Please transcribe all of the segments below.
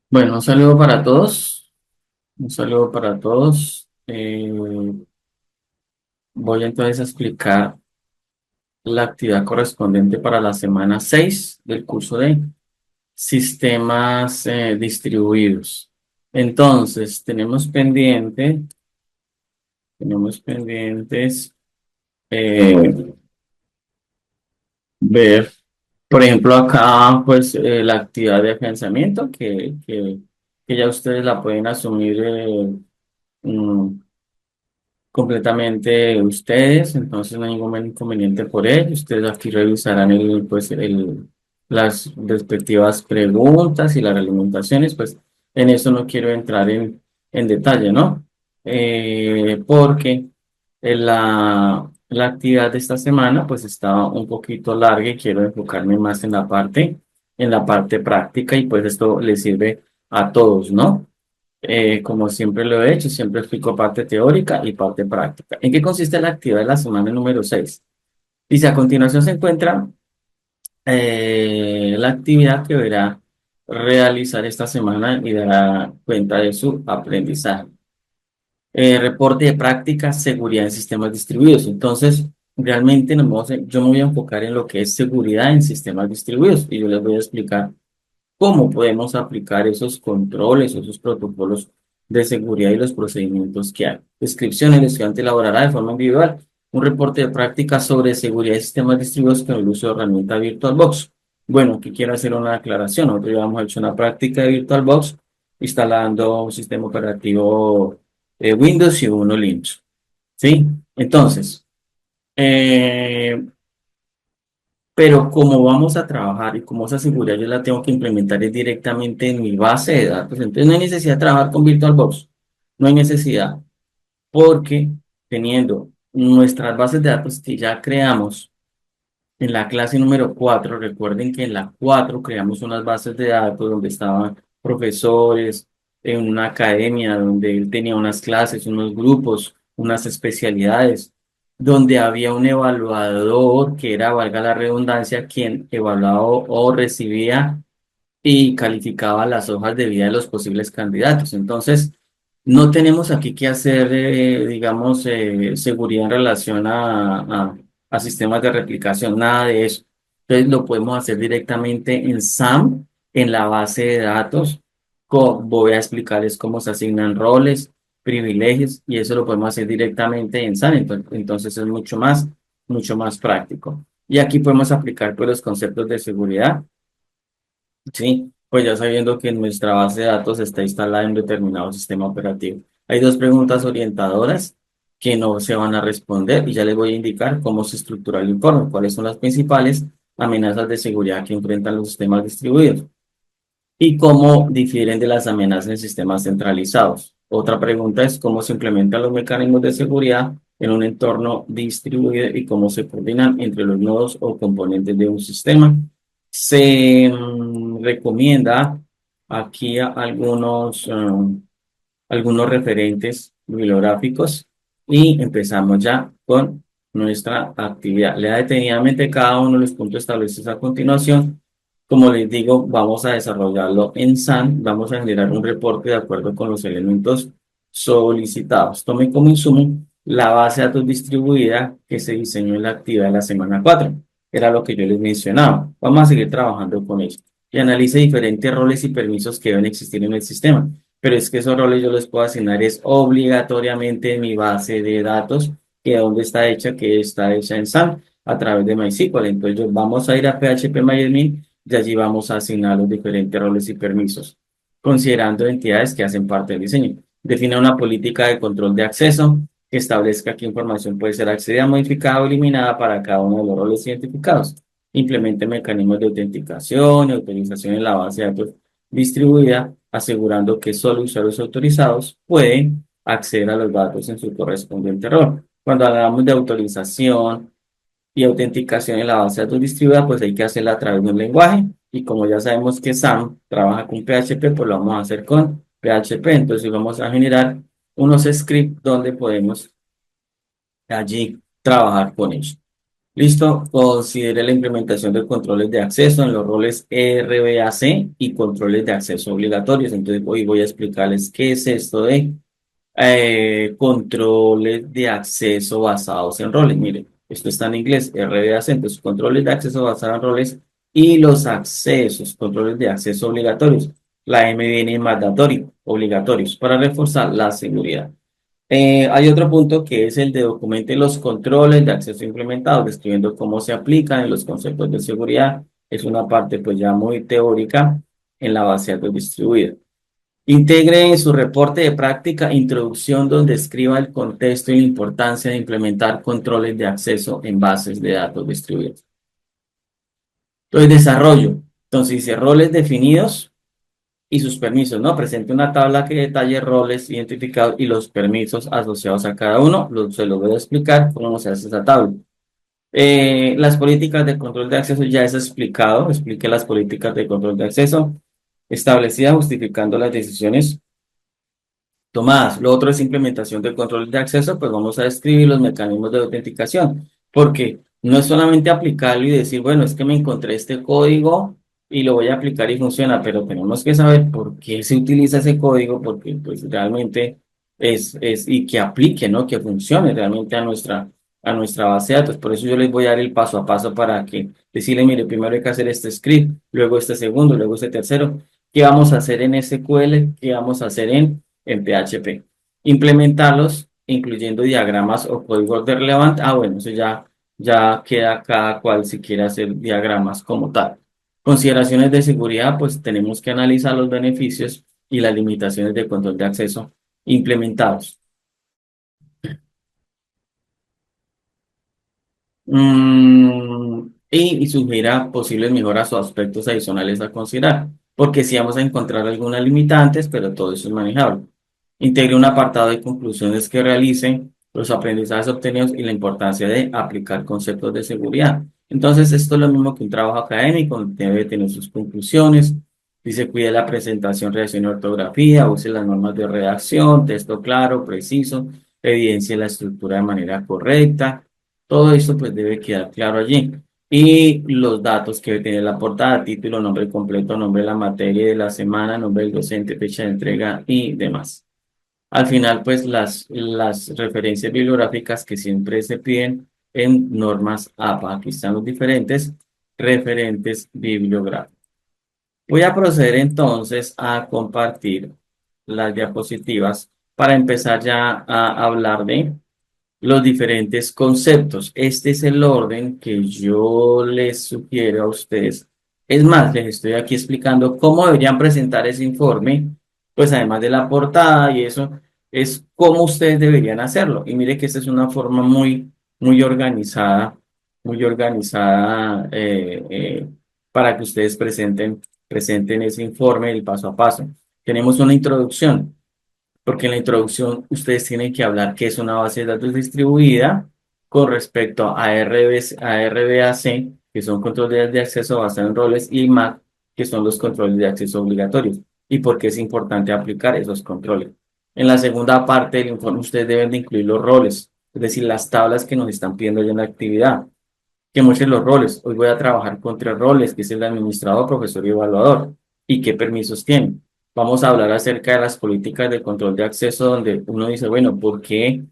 Bueno, un saludo para todos. Un saludo para todos. Voy entonces a explicar la actividad correspondiente para la semana 6 del curso de sistemas distribuidos. Entonces, tenemos pendientes eh, ver, por ejemplo, acá, pues la actividad de afianzamiento que ya ustedes la pueden asumir. Mm, Completamente ustedes, entonces no hay ningún inconveniente por ello. Ustedes aquí revisarán las respectivas preguntas y las reglamentaciones, pues en eso no quiero entrar en detalle, ¿no? Porque la actividad de esta semana pues estaba un poquito larga y quiero enfocarme más en la parte práctica y pues esto les sirve a todos, ¿no? Como siempre lo he hecho, siempre explico parte teórica y parte práctica. ¿En qué consiste la actividad de la semana número 6? Dice, a continuación se encuentra la actividad que deberá realizar esta semana y dará cuenta de su aprendizaje. Reporte de práctica, seguridad en sistemas distribuidos. Entonces, realmente yo me voy a enfocar en lo que es seguridad en sistemas distribuidos y yo les voy a explicar cómo podemos aplicar esos controles o esos protocolos de seguridad y los procedimientos que hay. Descripción: el estudiante elaborará de forma individual un reporte de práctica sobre seguridad de sistemas distribuidos con el uso de herramienta VirtualBox. Bueno, aquí quiero hacer una aclaración. Nosotros ya hemos hecho una práctica de VirtualBox instalando un sistema operativo Windows y uno Linux. ¿Sí? Entonces, eh, pero como vamos a trabajar y como esa seguridad yo la tengo que implementar es directamente en mi base de datos, entonces no hay necesidad de trabajar con VirtualBox. No hay necesidad, porque teniendo nuestras bases de datos que ya creamos en la clase número 4, recuerden que en la 4 creamos unas bases de datos donde estaban profesores en una academia, donde él tenía unas clases, unos grupos, unas especialidades, donde había un evaluador que era, valga la redundancia, quien evaluaba o recibía y calificaba las hojas de vida de los posibles candidatos. Entonces, no tenemos aquí que hacer, digamos, seguridad en relación a sistemas de replicación, nada de eso. Entonces, lo podemos hacer directamente en SAM, en la base de datos. Voy a explicarles cómo se asignan roles, privilegios, y eso lo podemos hacer directamente en SAM. Entonces, es mucho más práctico. Y aquí podemos aplicar pues, los conceptos de seguridad. Sí, pues ya sabiendo que nuestra base de datos está instalada en determinado sistema operativo. Hay dos preguntas orientadoras que no se van a responder y ya les voy a indicar cómo se estructura el informe, cuáles son las principales amenazas de seguridad que enfrentan los sistemas distribuidos y cómo difieren de las amenazas en sistemas centralizados. Otra pregunta es cómo se implementan los mecanismos de seguridad en un entorno distribuido y cómo se coordinan entre los nodos o componentes de un sistema. Se recomienda aquí algunos referentes bibliográficos y empezamos ya con nuestra actividad. Lea detenidamente cada uno de los puntos establecidos a continuación. Como les digo, vamos a desarrollarlo en SAN, vamos a generar un reporte de acuerdo con los elementos solicitados. Tome como insumo la base de datos distribuida que se diseñó en la actividad de la semana 4. Era lo que yo les mencionaba. Vamos a seguir trabajando con eso. Y analice diferentes roles y permisos que deben existir en el sistema. Pero es que esos roles yo los puedo asignar es obligatoriamente en mi base de datos, que donde está hecha en SAM a través de MySQL. Entonces vamos a ir a PHP y allí vamos a asignar los diferentes roles y permisos, considerando entidades que hacen parte del diseño. Define una política de control de acceso que establezca qué información puede ser accedida, modificada o eliminada para cada uno de los roles identificados. Implemente mecanismos de autenticación y autorización en la base de datos distribuida, asegurando que solo usuarios autorizados pueden acceder a los datos en su correspondiente rol. Cuando hablamos de autorización y autenticación en la base de datos distribuida, pues hay que hacerla a través de un lenguaje. Y como ya sabemos que SAM trabaja con PHP, pues lo vamos a hacer con PHP. Entonces vamos a generar unos scripts donde podemos allí trabajar con ellos. Listo, considere la implementación de controles de acceso en los roles RBAC y controles de acceso obligatorios. Entonces, hoy voy a explicarles qué es esto de controles de acceso basados en roles. Miren, esto está en inglés, RBAC, entonces controles de acceso basados en roles y los accesos, controles de acceso obligatorios. La M viene en mandatorio, obligatorios, para reforzar la seguridad. Hay otro punto que es el de documente los controles de acceso implementados, describiendo cómo se aplican en los conceptos de seguridad. Es una parte pues ya muy teórica en la base de datos distribuida. Integre en su reporte de práctica introducción donde escriba el contexto y la importancia de implementar controles de acceso en bases de datos distribuidas. Entonces, desarrollo. Entonces, dice roles definidos y sus permisos, ¿no? Presente una tabla que detalle roles identificados y los permisos asociados a cada uno. Se lo voy a explicar cómo se hace esa tabla. Las políticas de control de acceso ya es explicado. Explique las políticas de control de acceso establecidas justificando las decisiones tomadas. Lo otro es implementación de control de acceso, pues vamos a describir los mecanismos de autenticación, porque no es solamente aplicarlo y decir, bueno, es que me encontré este código y lo voy a aplicar y funciona, pero tenemos que saber por qué se utiliza ese código, porque pues realmente y que aplique, ¿no? Que funcione realmente a nuestra base de datos. Por eso yo les voy a dar el paso a paso para que decirle, mire, primero hay que hacer este script, luego este segundo, luego este tercero. ¿Qué vamos a hacer en SQL? ¿Qué vamos a hacer en PHP? Implementarlos, incluyendo diagramas o códigos de relevante. Ah, bueno, eso ya queda cada cual si quiere hacer diagramas como tal. Consideraciones de seguridad, pues tenemos que analizar los beneficios y las limitaciones de control de acceso implementados. Y sugiera posibles mejoras o aspectos adicionales a considerar, porque sí vamos a encontrar algunas limitantes, pero todo eso es manejable. Integre un apartado de conclusiones que realicen los aprendizajes obtenidos y la importancia de aplicar conceptos de seguridad. Entonces, esto es lo mismo que un trabajo académico, debe tener sus conclusiones. Dice, cuide la presentación, redacción y ortografía, use las normas de redacción, texto claro, preciso, evidencie la estructura de manera correcta. Todo esto pues debe quedar claro allí. Y los datos que debe tener la portada, título, nombre completo, nombre de la materia de la semana, nombre del docente, fecha de entrega y demás. Al final, pues las referencias bibliográficas que siempre se piden en normas APA. Aquí están los diferentes referentes bibliográficos. Voy a proceder entonces a compartir las diapositivas para empezar ya a hablar de los diferentes conceptos. Este es el orden que yo les sugiero a ustedes. Es más, les estoy aquí explicando cómo deberían presentar ese informe, pues además de la portada y eso, es cómo ustedes deberían hacerlo. Y mire que esta es una forma muy organizada para que ustedes presenten ese informe, el paso a paso. Tenemos una introducción porque en la introducción ustedes tienen que hablar qué es una base de datos distribuida con respecto a RBAC, que son controles de acceso basados en roles, y MAC, que son los controles de acceso obligatorios, y por qué es importante aplicar esos controles. En la segunda parte del informe ustedes deben de incluir los roles, es decir, las tablas que nos están pidiendo ya en la actividad, que muestren los roles. Hoy voy a trabajar con tres roles, que es el administrador, profesor y evaluador, y qué permisos tienen. Vamos a hablar acerca de las políticas de control de acceso, donde uno dice, bueno, ¿por qué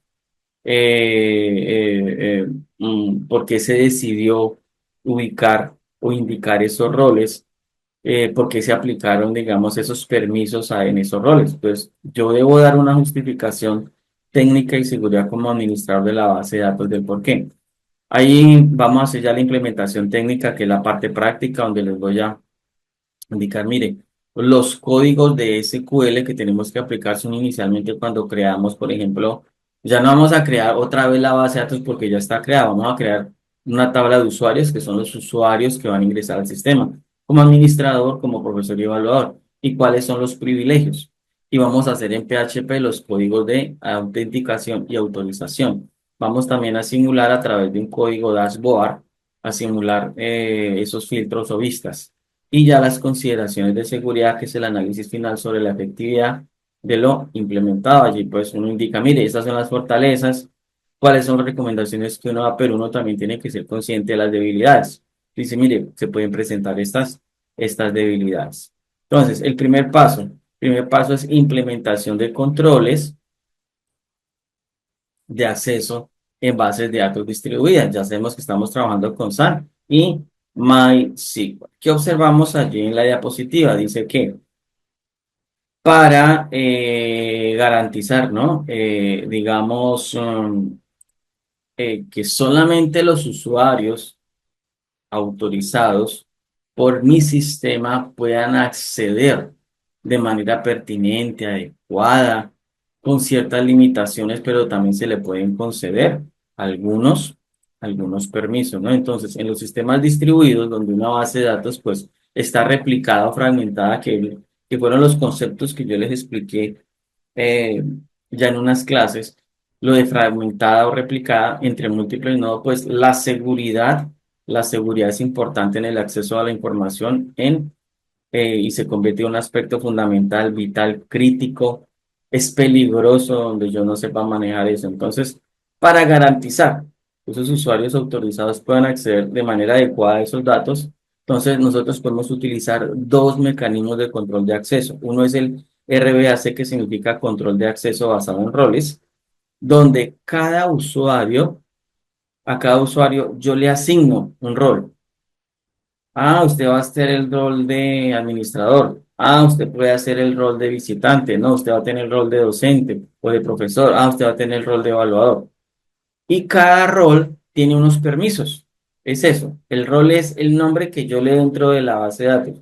se decidió ubicar o indicar esos roles? ¿Por qué se aplicaron, digamos, esos permisos en esos roles? Entonces, yo debo dar una justificación técnica y seguridad como administrador de la base de datos del por qué. Ahí vamos a hacer ya la implementación técnica, que es la parte práctica, donde les voy a indicar, mire, los códigos de SQL que tenemos que aplicar son inicialmente cuando creamos, por ejemplo, ya no vamos a crear otra vez la base de datos porque ya está creada, vamos a crear una tabla de usuarios que son los usuarios que van a ingresar al sistema, como administrador, como profesor y evaluador, y cuáles son los privilegios. Y vamos a hacer en PHP los códigos de autenticación y autorización. Vamos también a simular a través de un código dashboard, a simular esos filtros o vistas y ya las consideraciones de seguridad, que es el análisis final sobre la efectividad de lo implementado. Allí pues uno indica, mire, estas son las fortalezas, ¿Cuáles son las recomendaciones que uno da? Pero uno también tiene que ser consciente de las debilidades. Dice, mire, se pueden presentar estas debilidades. Entonces, el primer paso es implementación de controles de acceso en bases de datos distribuidas. Ya sabemos que estamos trabajando con SAN y MySQL. ¿Qué observamos allí en la diapositiva? Dice que para garantizar, ¿no? Digamos, que solamente los usuarios autorizados por mi sistema puedan acceder de manera pertinente, adecuada, con ciertas limitaciones, pero también se le pueden conceder algunos, algunos permisos, ¿no? Entonces, en los sistemas distribuidos, donde una base de datos, pues, está replicada o fragmentada, que fueron los conceptos que yo les expliqué eh, ya en unas clases, lo de fragmentada o replicada entre múltiples nodos, pues la seguridad es importante en el acceso a la información y se convierte en un aspecto fundamental, vital, crítico. Es peligroso donde yo no sepa manejar eso. Entonces, para garantizar que esos usuarios autorizados puedan acceder de manera adecuada a esos datos, entonces nosotros podemos utilizar dos mecanismos de control de acceso. Uno es el RBAC, que significa control de acceso basado en roles, donde a cada usuario yo le asigno un rol. Ah, usted va a hacer el rol de administrador. Ah, usted puede hacer el rol de visitante. No, usted va a tener el rol de docente o de profesor. Ah, usted va a tener el rol de evaluador. Y cada rol tiene unos permisos. Es eso. El rol es el nombre que yo le doy dentro de la base de datos.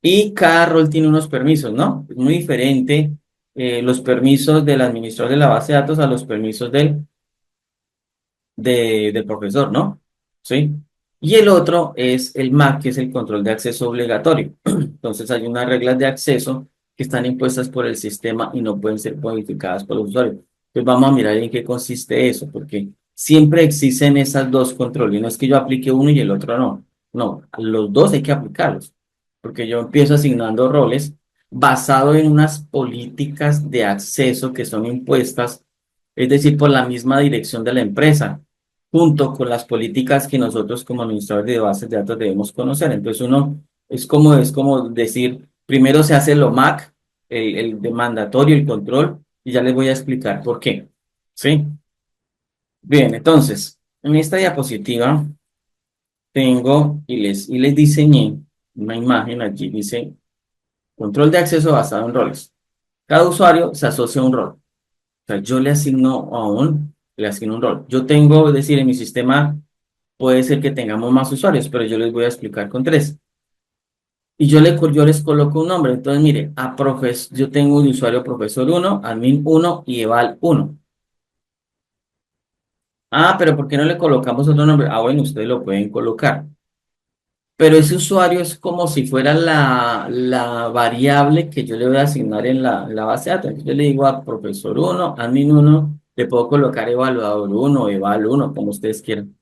Y cada rol tiene unos permisos, ¿no? Es muy diferente los permisos del administrador de la base de datos a los permisos del profesor, ¿no? ¿Sí? Y el otro es el MAC, que es el control de acceso obligatorio. Entonces hay unas reglas de acceso que están impuestas por el sistema y no pueden ser modificadas por los usuarios. Entonces vamos a mirar en qué consiste eso, porque siempre existen esas dos controles. No es que yo aplique uno y el otro no. No, los dos hay que aplicarlos, porque yo empiezo asignando roles basado en unas políticas de acceso que son impuestas, es decir, por la misma dirección de la empresa junto con las políticas que nosotros como administradores de bases de datos debemos conocer. Entonces uno es como decir, primero se hace lo MAC, el de mandatorio, el control, y ya les voy a explicar por qué. ¿Sí? Bien, entonces, en esta diapositiva tengo y les diseñé una imagen allí, dice control de acceso basado en roles. Cada usuario se asocia a un rol. O sea, yo le asigno un rol. Yo tengo, es decir, en mi sistema puede ser que tengamos más usuarios, pero yo les voy a explicar con tres. Y yo les coloco un nombre. Entonces, mire, yo tengo un usuario profesor uno, admin uno y eval uno. Ah, pero ¿por qué no le colocamos otro nombre? Ah, bueno, ustedes lo pueden colocar. Pero ese usuario es como si fuera la variable que yo le voy a asignar en la base de datos. Yo le digo a profesor uno, admin uno, le puedo colocar evaluador uno, eval uno, como ustedes quieran.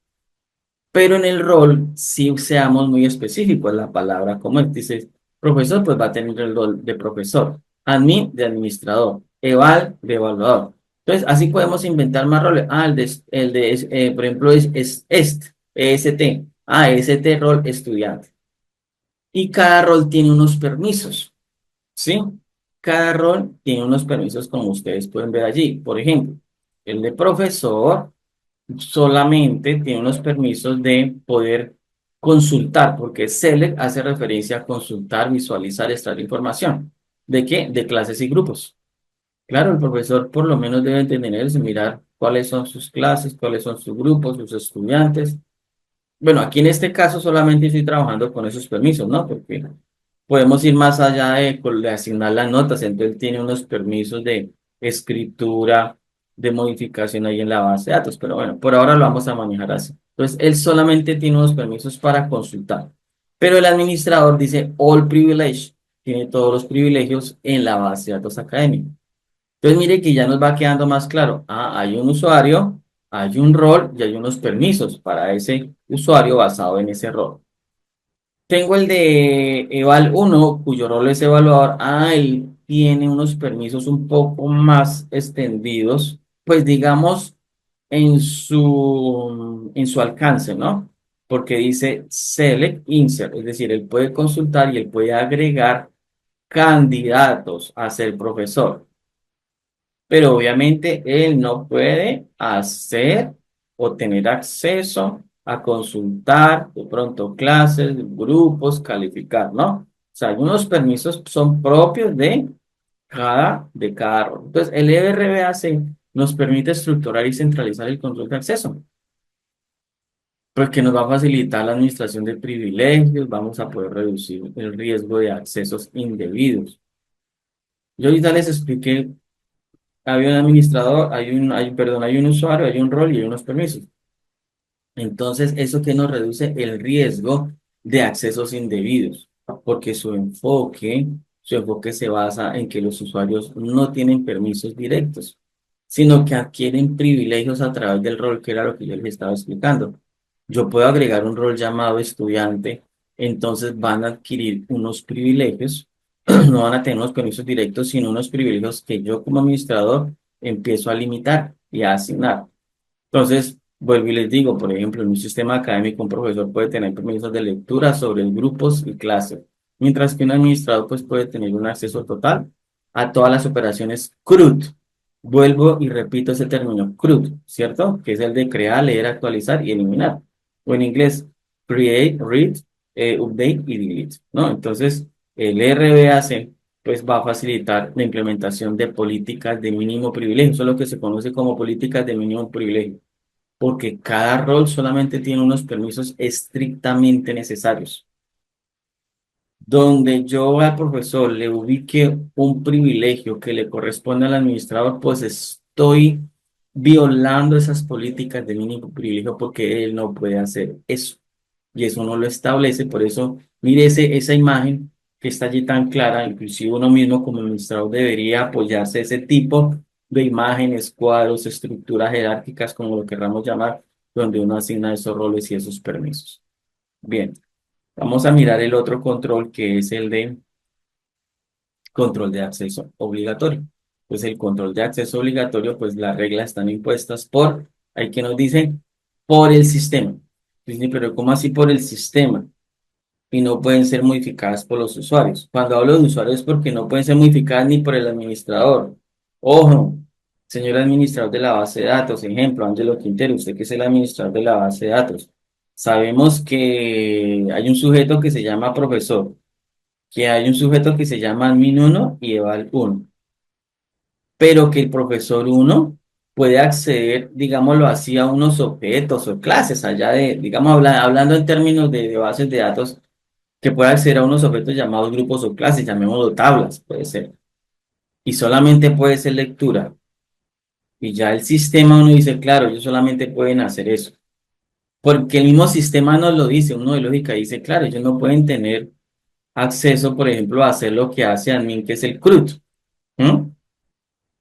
Pero en el rol sí seamos muy específicos. La palabra como él dice, profesor, pues va a tener el rol de profesor, admin de administrador, eval de evaluador. Entonces, así podemos inventar más roles. Ah, por ejemplo, EST. Ah, EST rol estudiante. Y cada rol tiene unos permisos, ¿sí? Cada rol tiene unos permisos como ustedes pueden ver allí. Por ejemplo, el de profesor solamente tiene unos permisos de poder consultar, porque Select hace referencia a consultar, visualizar, extraer información. ¿De qué? De clases y grupos. Claro, el profesor por lo menos debe tener mirar cuáles son sus clases, cuáles son sus grupos, sus estudiantes. Bueno, aquí en este caso solamente estoy trabajando con esos permisos, ¿no? Porque podemos ir más allá de asignar las notas. Entonces él tiene unos permisos de escritura, de modificación ahí en la base de datos. Pero bueno, por ahora lo vamos a manejar así. Entonces él solamente tiene unos permisos para consultar. Pero el administrador dice all privilege. Tiene todos los privilegios en la base de datos académica. Entonces mire que ya nos va quedando más claro. Ah, hay un usuario, hay un rol y hay unos permisos para ese usuario basado en ese rol. Tengo el de Eval uno cuyo rol es evaluador. Ah, y tiene unos permisos un poco más extendidos. Pues digamos, en su alcance, ¿no? Porque dice select insert, es decir, él puede consultar y él puede agregar candidatos a ser profesor, pero obviamente él no puede hacer o tener acceso a consultar de pronto clases, grupos, calificar, ¿no? O sea, algunos permisos son propios de cada rol. Entonces, el ERBAC nos permite estructurar y centralizar el control de acceso, porque nos va a facilitar la administración de privilegios, vamos a poder reducir el riesgo de accesos indebidos. Yo ahorita les expliqué, había un administrador, perdón, hay un usuario, hay un rol y hay unos permisos. Entonces, eso que nos reduce el riesgo de accesos indebidos, porque su enfoque se basa en que los usuarios no tienen permisos directos, sino que adquieren privilegios a través del rol, que era lo que yo les estaba explicando. Yo puedo agregar un rol llamado estudiante, entonces van a adquirir unos privilegios, no van a tener unos permisos directos, sino unos privilegios que yo como administrador empiezo a limitar y a asignar. Entonces, vuelvo y les digo, por ejemplo, en un sistema académico, un profesor puede tener permisos de lectura sobre grupos y clases, mientras que un administrador pues, puede tener un acceso total a todas las operaciones CRUD. Vuelvo y repito ese término, CRUD, ¿cierto? Que es el de crear, leer, actualizar y eliminar. O en inglés, create, read, update y delete, ¿no? Entonces, el RBAC pues va a facilitar la implementación de políticas de mínimo privilegio, eso es lo que se conoce como políticas de mínimo privilegio, porque cada rol solamente tiene unos permisos estrictamente necesarios. Donde yo al profesor le ubique un privilegio que le corresponde al administrador, pues estoy violando esas políticas de mínimo privilegio porque él no puede hacer eso. Y eso no lo establece, por eso mire esa imagen que está allí tan clara, inclusive uno mismo como administrador debería apoyarse ese tipo de imágenes, cuadros, estructuras jerárquicas, como lo querramos llamar, donde uno asigna esos roles y esos permisos. Bien, vamos a mirar el otro control que es el de control de acceso obligatorio. Pues el control de acceso obligatorio, pues las reglas están impuestas hay que nos dice, por el sistema. Dice, pero ¿cómo así por el sistema? Y no pueden ser modificadas por los usuarios. Cuando hablo de usuarios es porque no pueden ser modificadas ni por el administrador. Ojo, señor administrador de la base de datos, ejemplo, Ángelo Quintero, usted que es el administrador de la base de datos. Sabemos que hay un sujeto que se llama profesor, que hay un sujeto que se llama admin 1 y eval 1, pero que el profesor 1 puede acceder, digámoslo así, a unos objetos o clases allá digamos, hablando en términos de bases de datos, que puede acceder a unos objetos llamados grupos o clases, llamémoslo tablas, puede ser. Y solamente puede ser lectura. Y ya el sistema uno dice, claro, ellos solamente pueden hacer eso. Porque el mismo sistema nos lo dice, uno de lógica dice, claro, ellos no pueden tener acceso, por ejemplo, a hacer lo que hace admin, que es el CRUD. ¿Mm?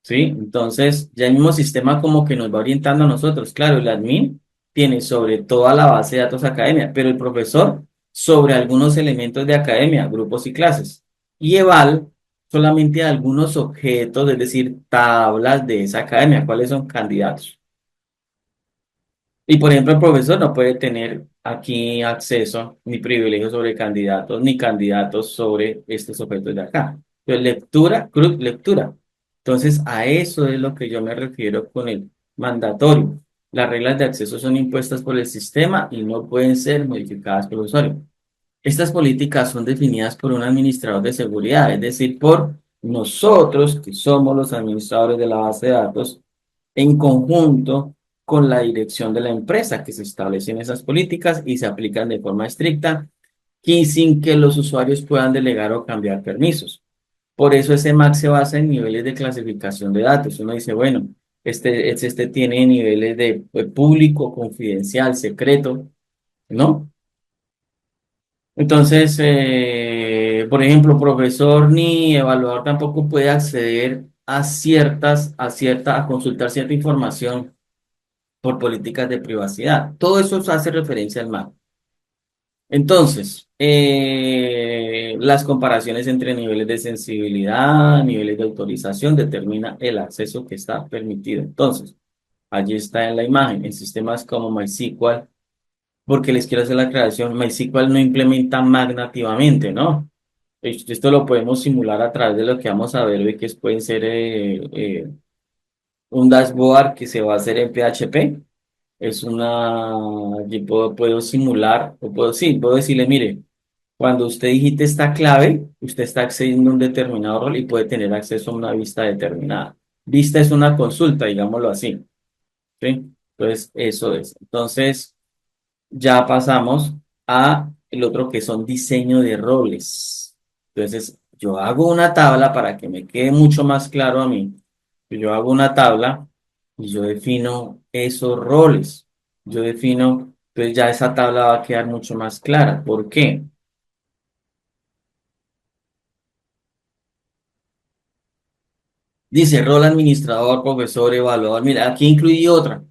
¿Sí? Entonces, ya el mismo sistema como que nos va orientando a nosotros. Claro, el admin tiene sobre toda la base de datos academia, pero el profesor sobre algunos elementos de academia, grupos y clases. Y eval solamente algunos objetos, es decir, tablas de esa academia. ¿Cuáles son? Candidatos. Y por ejemplo, el profesor no puede tener aquí acceso ni privilegio sobre candidatos, ni candidatos sobre estos objetos de acá. Entonces, lectura, cruz, lectura. Entonces, a eso es lo que yo me refiero con el mandatorio. Las reglas de acceso son impuestas por el sistema y no pueden ser modificadas por el usuario. Estas políticas son definidas por un administrador de seguridad, es decir, por nosotros, que somos los administradores de la base de datos, en conjunto con la dirección de la empresa, que se establecen esas políticas y se aplican de forma estricta y sin que los usuarios puedan delegar o cambiar permisos. Por eso ese MAC se basa en niveles de clasificación de datos. Uno dice, bueno, este tiene niveles de público, confidencial, secreto, ¿no? Entonces, por ejemplo, profesor ni evaluador tampoco puede acceder a consultar cierta información por políticas de privacidad. Todo eso hace referencia al MAC. Entonces, las comparaciones entre niveles de sensibilidad, niveles de autorización, determina el acceso que está permitido. Entonces, Allí está en la imagen, en sistemas como MySQL, porque les quiero hacer la creación. MySQL no implementa Mag nativamente, ¿no? Esto lo podemos simular a través de lo que vamos a ver hoy, que pueden ser un dashboard que se va a hacer en PHP. Es una, yo puedo simular, o puedo, sí, puedo decirle, mire, cuando usted digite esta clave, usted está accediendo a un determinado rol y puede tener acceso a una vista determinada. Vista es una consulta, digámoslo así. ¿Sí? Entonces, eso es. Entonces, ya pasamos a el otro que son diseño de roles. Entonces, yo hago una tabla para que me quede mucho más claro a mí. Yo hago una tabla y yo defino esos roles. Yo defino, entonces ya esa tabla va a quedar mucho más clara. ¿Por qué? Dice rol administrador, profesor, evaluador. Mira, aquí incluí otra,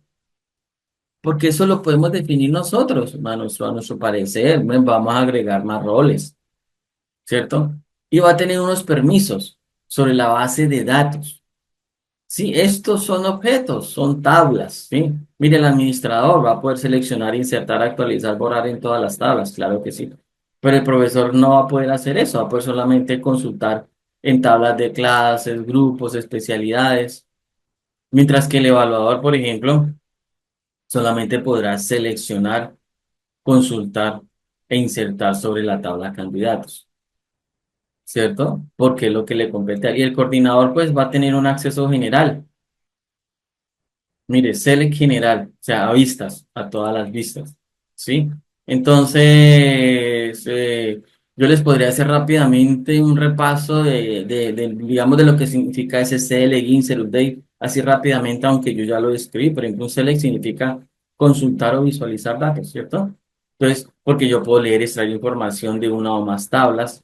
porque eso lo podemos definir nosotros, a nuestro parecer. Vamos a agregar más roles. ¿Cierto? Y va a tener unos permisos sobre la base de datos. Sí, estos son objetos, son tablas, ¿sí? Mire, el administrador va a poder seleccionar, insertar, actualizar, borrar en todas las tablas, claro que sí. Pero el profesor no va a poder hacer eso, va a poder solamente consultar en tablas de clases, grupos, especialidades, mientras que el evaluador, por ejemplo, solamente podrá seleccionar, consultar e insertar sobre la tabla candidatos. ¿Cierto? Porque es lo que le compete. Y el coordinador pues va a tener un acceso general. Mire, select general, o sea, a vistas, a todas las vistas. ¿Sí? Entonces, yo les podría hacer rápidamente un repaso digamos, de lo que significa ese select, insert, update, así rápidamente, aunque yo ya lo describí. Por ejemplo, un select significa consultar o visualizar datos, ¿cierto? Entonces, porque yo puedo leer, extraer información de una o más tablas.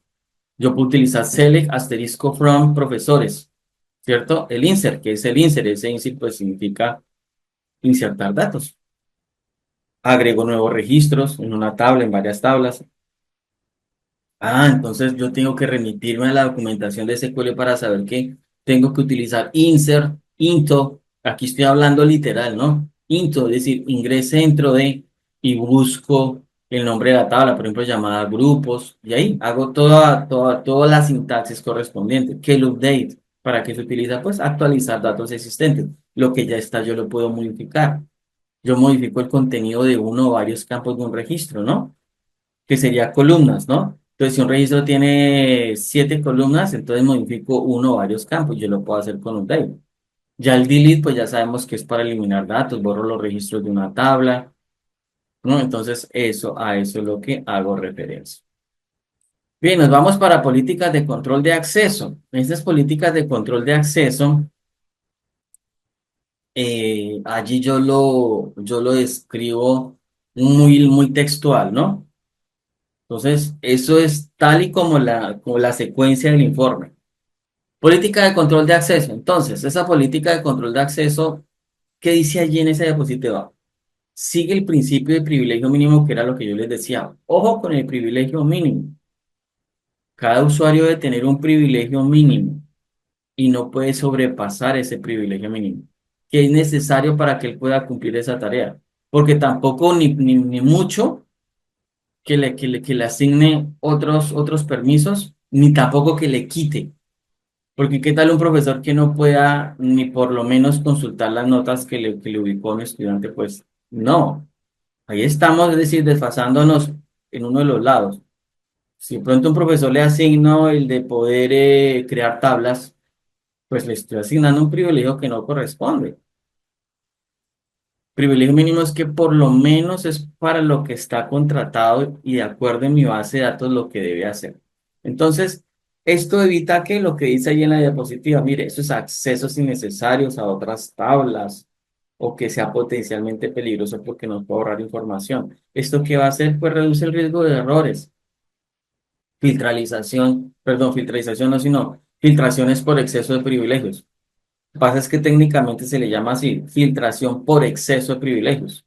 Yo puedo utilizar select asterisco from profesores, ¿cierto? El insert, que es el insert, ese insert pues significa insertar datos. Agrego nuevos registros en una tabla, en varias tablas. Ah, entonces yo tengo que remitirme a la documentación de SQL para saber que tengo que utilizar insert, into, aquí estoy hablando literal, ¿no? Into, es decir, ingrese dentro de y busco el nombre de la tabla, por ejemplo, llamada grupos, y ahí hago toda la sintaxis correspondiente. Que el update, ¿para qué se utiliza? Pues actualizar datos existentes. Lo que ya está, yo lo puedo modificar. Yo modifico el contenido de uno o varios campos de un registro, ¿no? Que sería columnas, ¿no? Entonces, si un registro tiene 7 columnas, entonces modifico uno o varios campos. Yo lo puedo hacer con un table. Ya el delete, pues ya sabemos que es para eliminar datos, borro los registros de una tabla, ¿no? Entonces, a eso es lo que hago referencia. Bien, nos vamos para políticas de control de acceso. Estas políticas de control de acceso, allí yo lo describo muy textual, ¿no? Entonces, eso es tal y como la secuencia del informe. Política de control de acceso. Entonces, esa política de control de acceso, ¿qué dice allí en esa diapositiva? Sigue el principio de privilegio mínimo, que era lo que yo les decía. Ojo con el privilegio mínimo. Cada usuario debe tener un privilegio mínimo y no puede sobrepasar ese privilegio mínimo, que es necesario para que él pueda cumplir esa tarea. Porque tampoco ni mucho que le asigne otros permisos, ni tampoco que le quite. Porque qué tal un profesor que no pueda ni por lo menos consultar las notas que le ubicó a un estudiante, pues no. Ahí estamos, es decir, desfasándonos en uno de los lados. Si de pronto un profesor le asigno el de poder crear tablas, pues le estoy asignando un privilegio que no corresponde. Privilegio mínimo es que por lo menos es para lo que está contratado y de acuerdo en mi base de datos lo que debe hacer. Entonces, esto evita que lo que dice ahí en la diapositiva, mire, esos accesos innecesarios a otras tablas o que sea potencialmente peligroso porque nos puede ahorrar información. ¿Esto qué va a hacer? Pues reduce el riesgo de errores. Filtralización, perdón, filtralización no, sino filtraciones por exceso de privilegios. Lo que pasa es que técnicamente se le llama así, filtración por exceso de privilegios.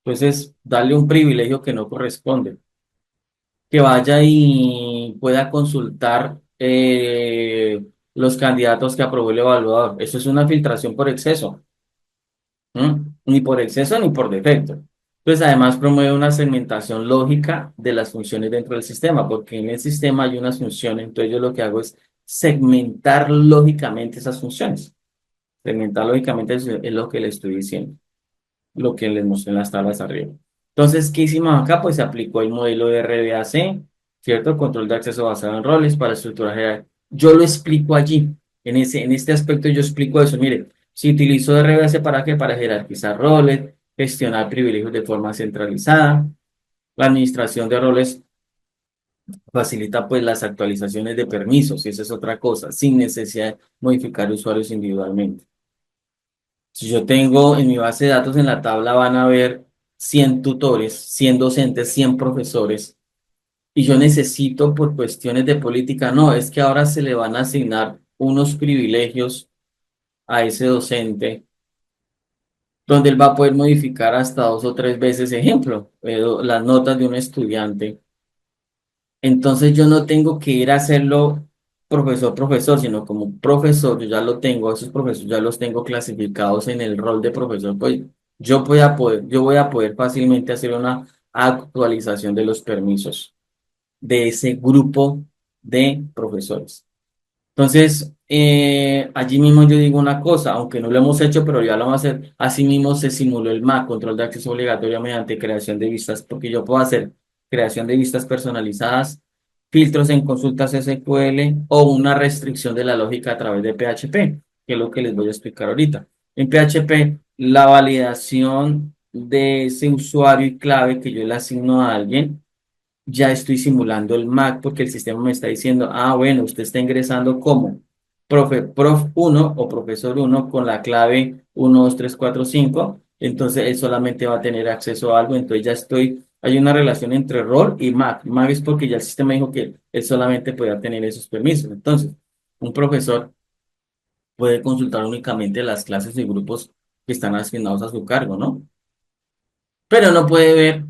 Entonces, darle un privilegio que no corresponde. Que vaya y pueda consultar los candidatos que aprobó el evaluador. Eso es una filtración por exceso. Ni por exceso ni por defecto. Pues además promueve una segmentación lógica de las funciones dentro del sistema, porque en el sistema hay unas funciones, entonces yo lo que hago es segmentar lógicamente esas funciones. Segmentar lógicamente es lo que le estoy diciendo, lo que les mostré en las tablas arriba. Entonces, ¿qué hicimos acá? Pues se aplicó el modelo de RBAC, ¿cierto? Control de acceso basado en roles para estructuras generales. Yo lo explico allí, en este aspecto yo explico eso. Mire, si utilizo RBAC para qué? Para jerarquizar roles, gestionar privilegios de forma centralizada. La administración de roles facilita pues las actualizaciones de permisos, y esa es otra cosa, sin necesidad de modificar usuarios individualmente. Si yo tengo en mi base de datos en la tabla van a ver 100 tutores, 100 docentes, 100 profesores, y yo necesito por cuestiones de política, no, es que ahora se le van a asignar unos privilegios a ese docente, donde él va a poder modificar hasta 2 o 3 veces, ejemplo, las notas de un estudiante. Entonces yo no tengo que ir a hacerlo profesor, sino como profesor, yo ya lo tengo, esos profesores ya los tengo clasificados en el rol de profesor, pues yo voy a poder fácilmente hacer una actualización de los permisos de ese grupo de profesores. Entonces, allí mismo yo digo una cosa, aunque no lo hemos hecho, pero ya lo vamos a hacer. Así mismo se simuló el MAC, control de acceso obligatorio mediante creación de vistas, porque yo puedo hacer creación de vistas personalizadas, filtros en consultas SQL o una restricción de la lógica a través de PHP, que es lo que les voy a explicar ahorita. En PHP, la validación de ese usuario y clave que yo le asigno a alguien ya estoy simulando el MAC porque el sistema me está diciendo, ah, bueno, usted está ingresando como prof 1 o profesor uno con la clave 1 2 3 4 5. Entonces él solamente va a tener acceso a algo, entonces ya hay una relación entre rol y MAC. MAC es porque ya el sistema dijo que él solamente podía tener esos permisos. Entonces, un profesor puede consultar únicamente las clases y grupos que están asignados a su cargo, ¿no? Pero no puede ver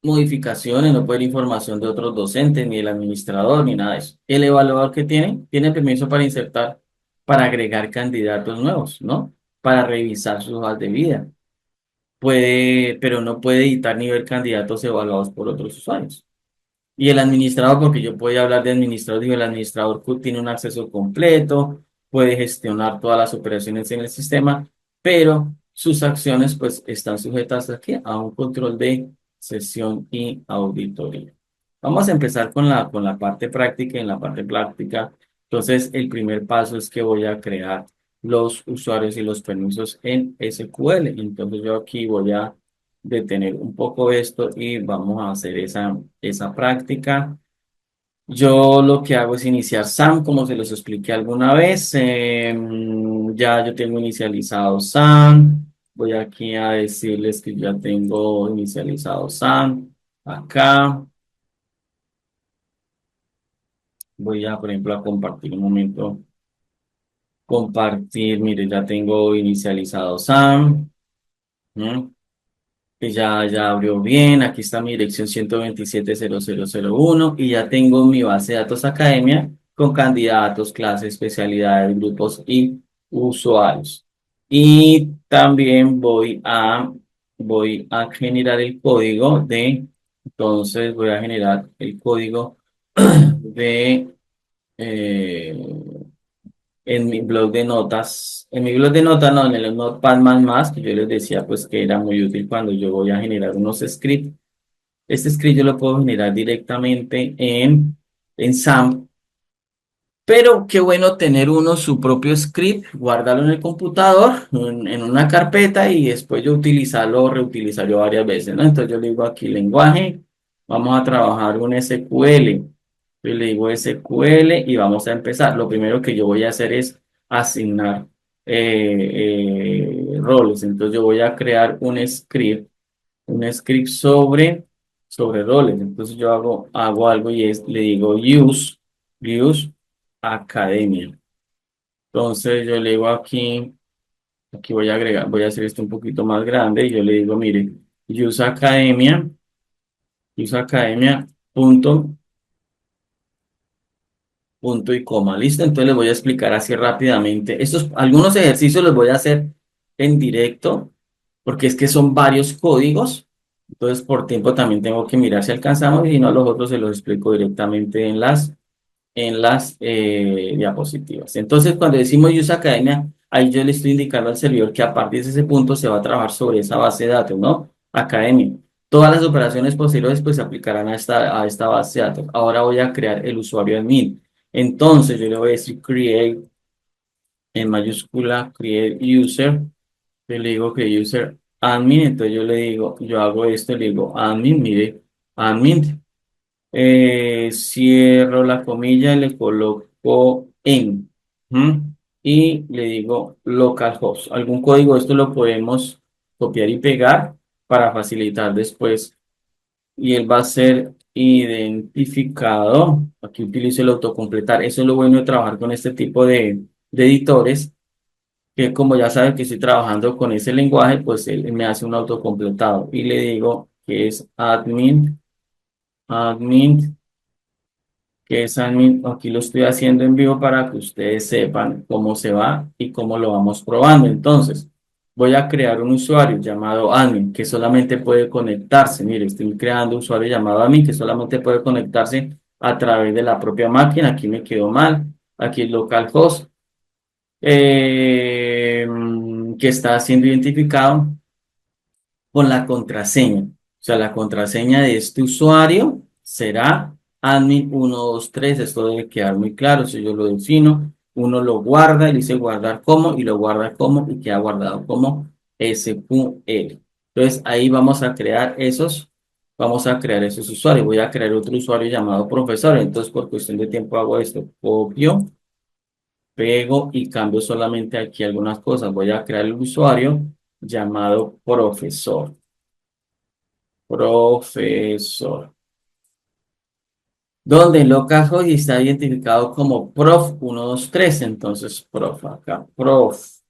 modificaciones, no puede ver información de otros docentes, ni el administrador, ni nada de eso. El evaluador que tiene permiso para insertar, para agregar candidatos nuevos, ¿no? Para revisar sus hojas de vida. Puede, pero no puede editar ni ver candidatos evaluados por otros usuarios. Y el administrador, porque yo podía hablar de administrador, digo, el administrador tiene un acceso completo, puede gestionar todas las operaciones en el sistema, pero sus acciones pues están sujetas aquí a un control de sesión y auditoría. Vamos a empezar con la parte práctica. En la parte práctica, entonces el primer paso es que voy a crear los usuarios y los permisos en SQL. Entonces yo aquí voy a detener un poco esto y vamos a hacer esa práctica. Yo lo que hago es iniciar SAM, como se los expliqué alguna vez. Ya yo tengo inicializado SAM. Voy aquí a decirles que ya tengo inicializado SAM. Acá voy a, por ejemplo, a compartir un momento. Compartir, mire, ya tengo inicializado SAM. ¿Mm? Que ya abrió bien. Aquí está mi dirección 127.0001 y ya tengo mi base de datos academia con candidatos, clases, especialidades, grupos y usuarios. Y también voy a generar el código entonces voy a generar el código de, eh, en mi blog de notas, en mi blog de notas, no, en el Notepad++, que yo les decía pues que era muy útil cuando yo voy a generar unos scripts. Este script yo lo puedo generar directamente en SAM, pero qué bueno tener uno su propio script, guardarlo en el computador, en una carpeta y después yo utilizarlo o reutilizarlo varias veces, ¿no? Entonces yo le digo aquí lenguaje, vamos a trabajar un SQL. Yo le digo SQL y vamos a empezar. Lo primero que yo voy a hacer es asignar roles. Entonces yo voy a crear un script sobre roles. Entonces yo hago algo y le digo use academia. Entonces yo le digo aquí voy a hacer esto un poquito más grande y yo le digo, mire, use academia, use academia punto y coma. ¿Listo? Entonces les voy a explicar así rápidamente. Algunos ejercicios los voy a hacer en directo porque es que son varios códigos. Entonces, por tiempo también tengo que mirar si alcanzamos y si no, los otros se los explico directamente en las diapositivas. Entonces, cuando decimos Use Academia, ahí yo le estoy indicando al servidor que a partir de ese punto se va a trabajar sobre esa base de datos, ¿no? Academia. Todas las operaciones posteriores pues se aplicarán a esta base de datos. Ahora voy a crear el usuario admin. Entonces, yo le voy a decir create en mayúscula, create user. Yo le digo que user admin, entonces yo le digo, yo hago esto, le digo admin, mire, admin. Cierro la comilla y le coloco en. ¿M? Y le digo localhost. Algún código, esto lo podemos copiar y pegar para facilitar después. Y él va a ser identificado. Aquí utilizo el autocompletar. Eso es lo bueno de trabajar con este tipo de editores, que como ya sabe que estoy trabajando con ese lenguaje, pues él me hace un autocompletado. Y le digo que es admin que es admin, aquí lo estoy haciendo en vivo para que ustedes sepan cómo se va y cómo lo vamos probando. Entonces, voy a crear un usuario llamado admin que solamente puede conectarse. Mire, estoy creando un usuario llamado admin que solamente puede conectarse a través de la propia máquina. Aquí me quedó mal. Aquí es localhost, que está siendo identificado con la contraseña. O sea, la contraseña de este usuario será admin 123. Esto debe quedar muy claro. Si yo lo defino, uno lo guarda, y dice guardar como y lo guarda como y queda guardado como SQL. Entonces ahí vamos a crear esos usuarios. Voy a crear otro usuario llamado profesor. Entonces por cuestión de tiempo hago esto. Copio, pego y cambio solamente aquí algunas cosas. Voy a crear el usuario llamado profesor. Profesor. Donde el localhost está identificado como prof123. Entonces, prof acá. Prof.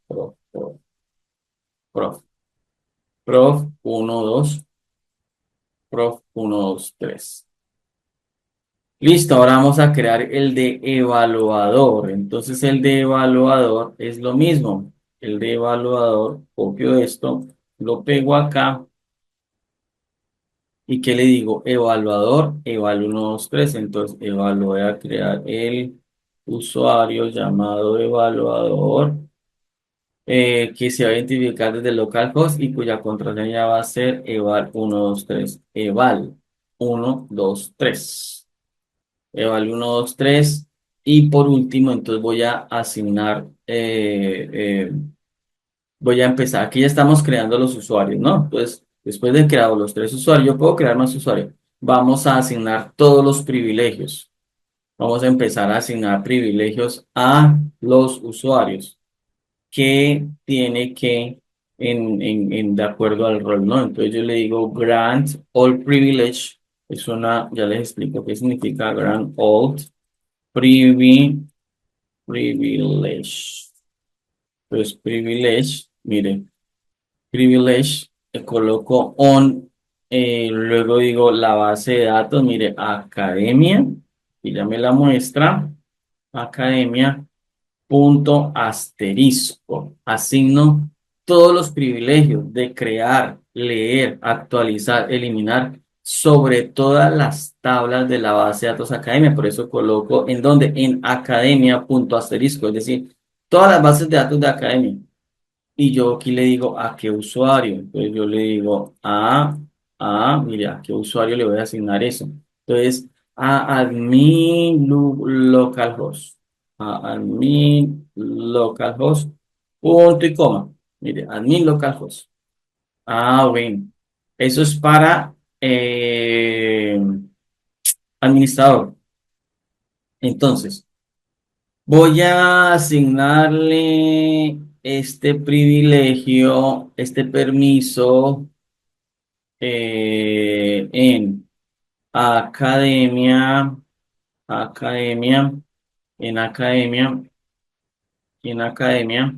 Prof12. Prof123. Listo, ahora vamos a crear el de evaluador. Entonces, el de evaluador es lo mismo. El de evaluador, copio esto, lo pego acá. ¿Y qué le digo? Evaluador, evalu 1, 2, 3. Entonces, voy a crear el usuario llamado evaluador, que se va a identificar desde el localhost y cuya contraseña va a ser eval 1, 2, 3. Eval 1, 2, 3. Eval 1, 2, 3. Y por último, entonces voy a asignar, voy a empezar. Aquí ya estamos creando los usuarios, ¿no? Entonces, después de crear los tres usuarios, yo puedo crear más usuarios. Vamos a asignar todos los privilegios. Vamos a empezar a asignar privilegios a los usuarios que tiene que, de acuerdo al rol, ¿no? Entonces yo le digo grant all privilege. Es una, ya les explico qué significa grant all privilege. Entonces, privilege, miren. Privilege, le coloco on, luego digo la base de datos, mire, academia, y ya me la muestra, academia, punto asterisco, asigno todos los privilegios de crear, leer, actualizar, eliminar sobre todas las tablas de la base de datos academia, por eso coloco en donde, en academia, punto asterisco, es decir, todas las bases de datos de academia. Y yo aquí le digo a qué usuario. Entonces yo le digo mire, a qué usuario le voy a asignar eso. Entonces, a admin localhost. A admin localhost. Punto y coma. Mire, admin localhost. Bueno. Eso es para administrador. Entonces, voy a asignarle este privilegio, este permiso, en academia, academia, en academia, en academia.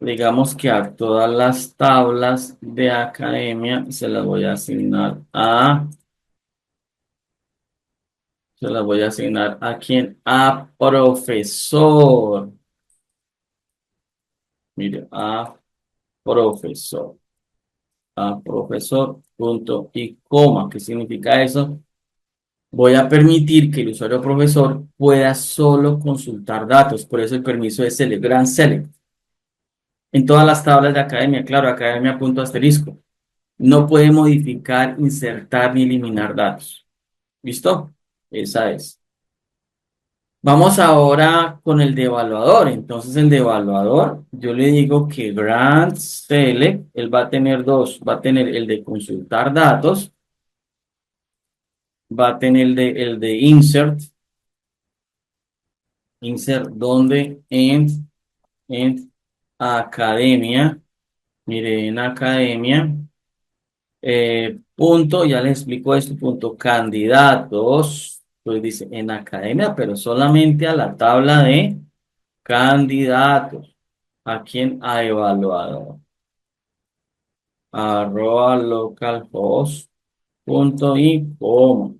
Digamos que a todas las tablas de academia se las voy a asignar a quién, a profesor. Mire, profesor, a profesor, punto y coma. ¿Qué significa eso? Voy a permitir que el usuario profesor pueda solo consultar datos. Por eso el permiso es select, gran select. En todas las tablas de academia, claro, academia punto asterisco. No puede modificar, insertar ni eliminar datos. ¿Listo? Esa es. Vamos ahora con el de evaluador. Entonces, el de evaluador, yo le digo que Grant Select, él va a tener dos. Va a tener el de consultar datos, va a tener el de insert donde en academia, mire, en academia, punto, ya les explico esto, punto, candidatos, pues dice en academia, pero solamente a la tabla de candidatos. ¿A quién? A evaluador. Arroba localhost punto y coma.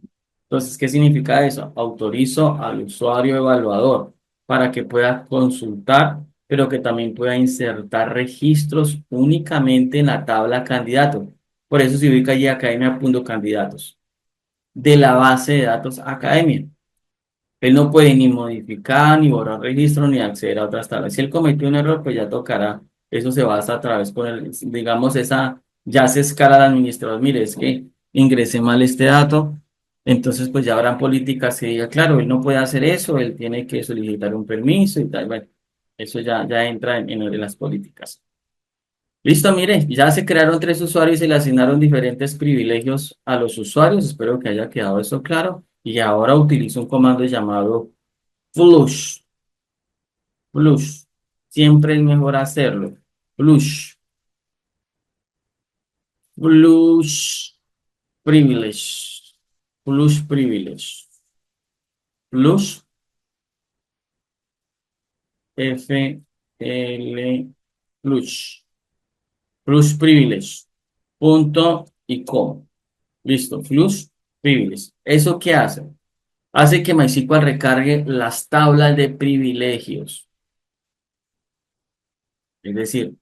Entonces, ¿qué significa eso? Autorizo al usuario evaluador para que pueda consultar, pero que también pueda insertar registros únicamente en la tabla candidato. Por eso se ubica allí academia.candidatos de la base de datos academia. Él no puede ni modificar, ni borrar registro, ni acceder a otras tablas. Si él cometió un error, pues ya tocará. Eso se basa a través con el, digamos, esa, ya se escala al administrador. Mire, es que ingresé mal este dato. Entonces, pues ya habrán políticas que digan, claro, él no puede hacer eso, él tiene que solicitar un permiso y tal. Bueno, eso ya entra en las políticas. Listo, mire, ya se crearon tres usuarios y se le asignaron diferentes privilegios a los usuarios. Espero que haya quedado eso claro. Y ahora utilizo un comando llamado flush. Flush. Siempre es mejor hacerlo. Flush. Flush privilege. Flush privilege. Flush. F L flush. Flush privilege. Punto y coma. Listo. Flush privilege. ¿Eso qué hace? Hace que MySQL recargue las tablas de privilegios. Es decir,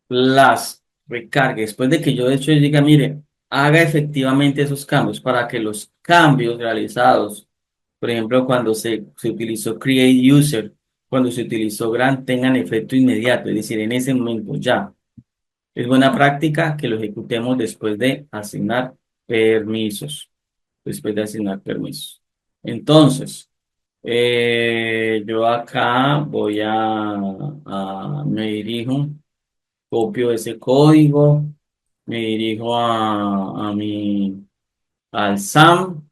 las recargue después de que yo de hecho diga, mire, haga efectivamente esos cambios para que los cambios realizados, por ejemplo, cuando se utilizó Create User, cuando se utilizó Grant, tengan efecto inmediato, es decir, en ese momento ya. Es buena práctica que lo ejecutemos después de asignar permisos, después de asignar permisos. Entonces, yo acá me dirijo. Copio ese código, me dirijo al SAM,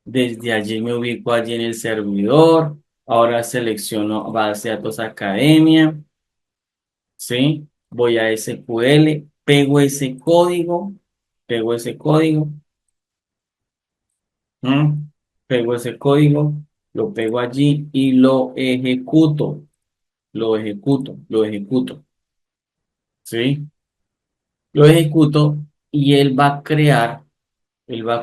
desde allí me ubico allí en el servidor, ahora selecciono base de datos academia, ¿sí? Voy a SQL, pego ese código, ¿m? Pego ese código, lo pego allí y lo ejecuto, ¿sí? Lo ejecuto y él va a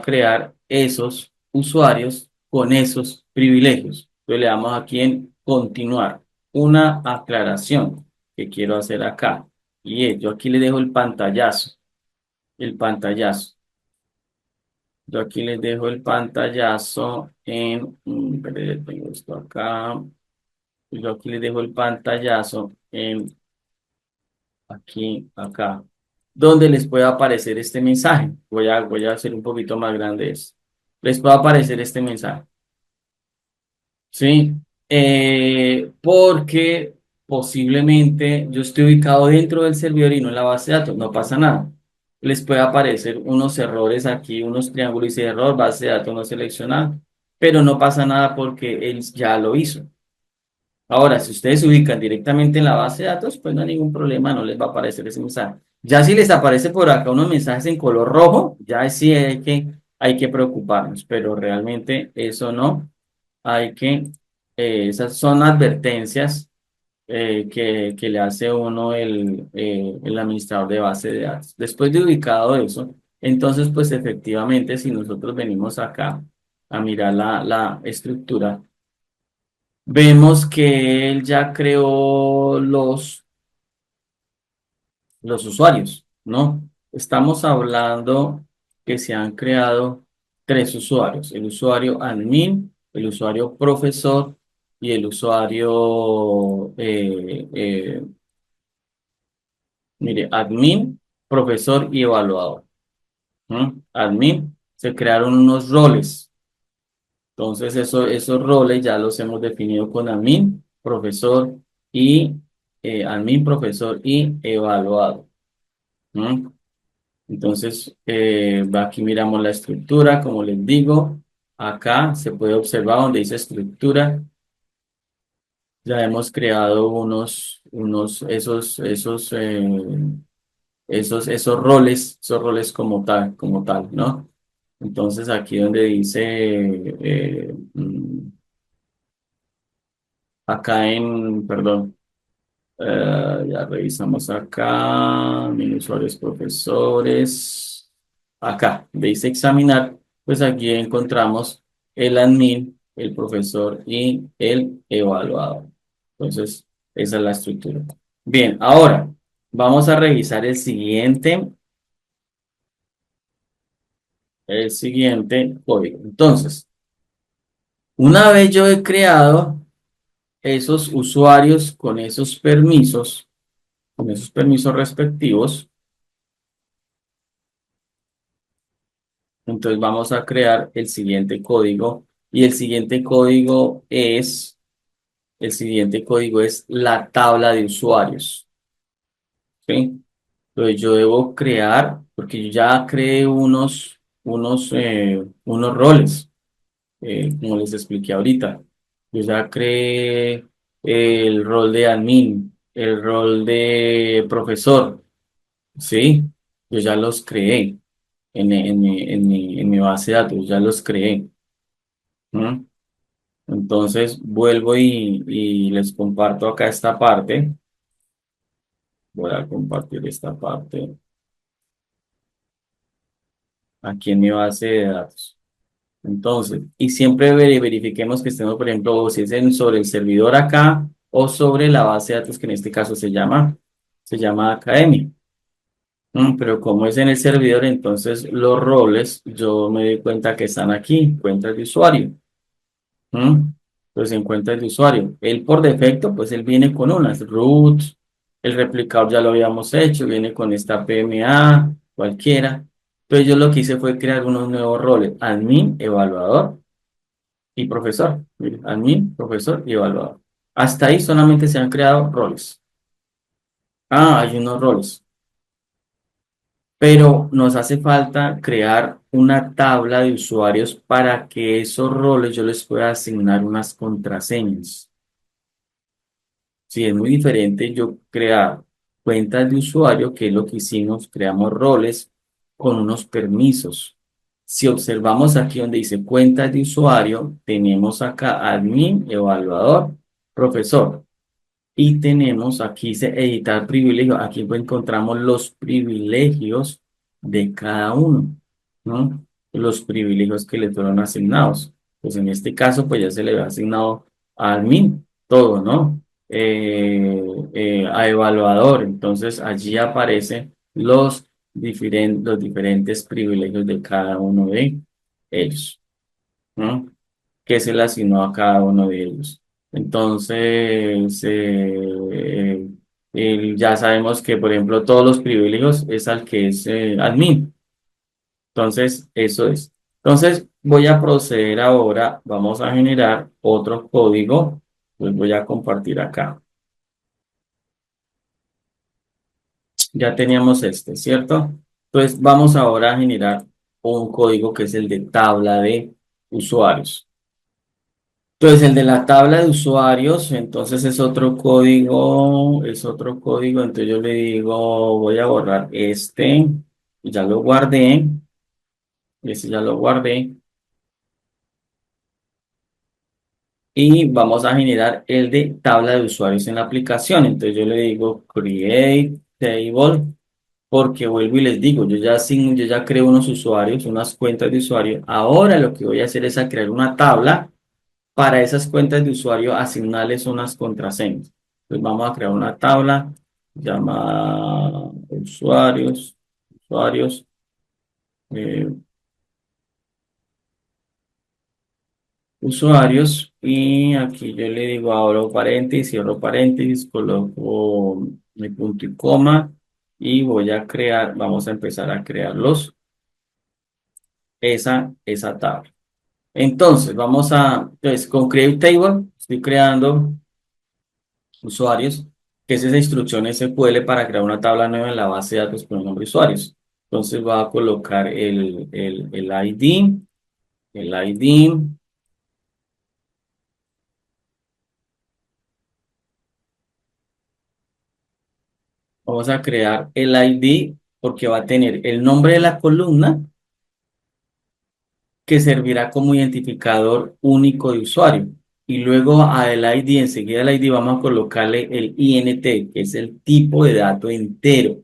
crear esos usuarios con esos privilegios. Entonces le damos aquí en continuar. Una aclaración que quiero hacer acá. Y es, yo aquí le dejo el pantallazo. El pantallazo. Yo aquí les dejo el pantallazo espere, tengo esto acá. Yo aquí les dejo el pantallazo acá, donde les pueda aparecer este mensaje. Voy a hacer un poquito más grande esto. Les puede aparecer este mensaje, ¿sí? Porque posiblemente yo estoy ubicado dentro del servidor y no en la base de datos, no pasa nada. Les puede aparecer unos errores aquí, unos triángulos y error, base de datos no seleccionada, pero no pasa nada porque él ya lo hizo. Ahora, si ustedes se ubican directamente en la base de datos, pues no hay ningún problema, no les va a aparecer ese mensaje. Ya si les aparece por acá unos mensajes en color rojo, ya sí hay que preocuparnos, pero realmente eso no, esas son advertencias que le hace uno el administrador de base de datos. Después de ubicado eso, entonces pues efectivamente si nosotros venimos acá a mirar la estructura, vemos que él ya creó los usuarios, ¿no? Estamos hablando que se han creado tres usuarios, el usuario admin, el usuario profesor y el usuario, mire, admin, profesor y evaluador. ¿No? Admin, se crearon unos roles. Entonces, esos roles ya los hemos definido con admin, profesor y admin, profesor y evaluado. ¿No? Entonces, aquí miramos la estructura, como les digo, acá se puede observar donde dice estructura, ya hemos creado esos roles como tal, ¿no? Entonces, aquí donde dice, perdón, ya revisamos acá, mini usuarios, profesores. Acá, dice examinar, pues aquí encontramos el admin, el profesor y el evaluador. Entonces, esa es la estructura. Bien, ahora vamos a revisar el siguiente código. Entonces, una vez yo he creado esos usuarios con esos permisos respectivos, entonces vamos a crear el siguiente código y el siguiente código es la tabla de usuarios. ¿Sí? Entonces yo debo crear, porque yo ya creé unos roles, como les expliqué ahorita. Yo ya creé el rol de admin, el rol de profesor, ¿sí? Yo ya los creé en mi base de datos, ya los creé. ¿No? Entonces vuelvo y les comparto acá esta parte. Voy a compartir esta parte aquí en mi base de datos. Entonces, y siempre verifiquemos que estemos, por ejemplo, si es sobre el servidor acá o sobre la base de datos que en este caso se llama Academia. Pero como es en el servidor, entonces los roles yo me doy cuenta que están aquí, cuentas de usuario. ¿Mm? Pues en cuentas de usuario. Él por defecto, pues él viene con unas root, el replicador ya lo habíamos hecho, viene con esta PMA, cualquiera. Entonces yo lo que hice fue crear unos nuevos roles, admin, evaluador y profesor. Mire, admin, profesor y evaluador. Hasta ahí solamente se han creado roles. Ah, hay unos roles. Pero nos hace falta crear una tabla de usuarios para que esos roles yo les pueda asignar unas contraseñas. Sí, es muy diferente yo crear cuentas de usuario, que es lo que hicimos, creamos roles con unos permisos. Si observamos aquí donde dice cuentas de usuario, tenemos acá admin, evaluador, profesor. Y tenemos aquí dice editar privilegios. Aquí encontramos los privilegios de cada uno, ¿no? Los privilegios que le fueron asignados. Pues en este caso, pues ya se le ha asignado a admin todo, ¿no? A evaluador. Entonces allí aparecen los diferentes privilegios de cada uno de ellos, ¿no? Que se le asignó a cada uno de ellos. Entonces, ya sabemos que, por ejemplo, todos los privilegios es al que es admin. Entonces, eso es. Entonces, voy a proceder ahora. Vamos a generar otro código. Pues voy a compartir acá. Ya teníamos este, ¿cierto? Entonces, vamos ahora a generar un código que es el de tabla de usuarios. Entonces, el de la tabla de usuarios, entonces es otro código, entonces yo le digo, voy a borrar este, ya lo guardé, este ya lo guardé, y vamos a generar el de tabla de usuarios en la aplicación, entonces yo le digo create table, porque vuelvo y les digo, yo ya creo unos usuarios, unas cuentas de usuario, ahora lo que voy a hacer es a crear una tabla para esas cuentas de usuario asignarles unas contraseñas. Entonces vamos a crear una tabla llama usuarios, usuarios, eh, usuarios, y aquí yo le digo abro paréntesis, cierro paréntesis, coloco mi punto y coma y voy a crear, vamos a empezar a crearlos, esa tabla. Entonces, entonces, con Create Table, estoy creando usuarios, que es esa instrucción SQL para crear una tabla nueva en la base de datos con el nombre de usuarios. Entonces, va a colocar el ID, el ID, vamos a crear el ID porque va a tener el nombre de la columna que servirá como identificador único de usuario. Y luego al ID, enseguida al ID vamos a colocarle el INT, que es el tipo de dato entero.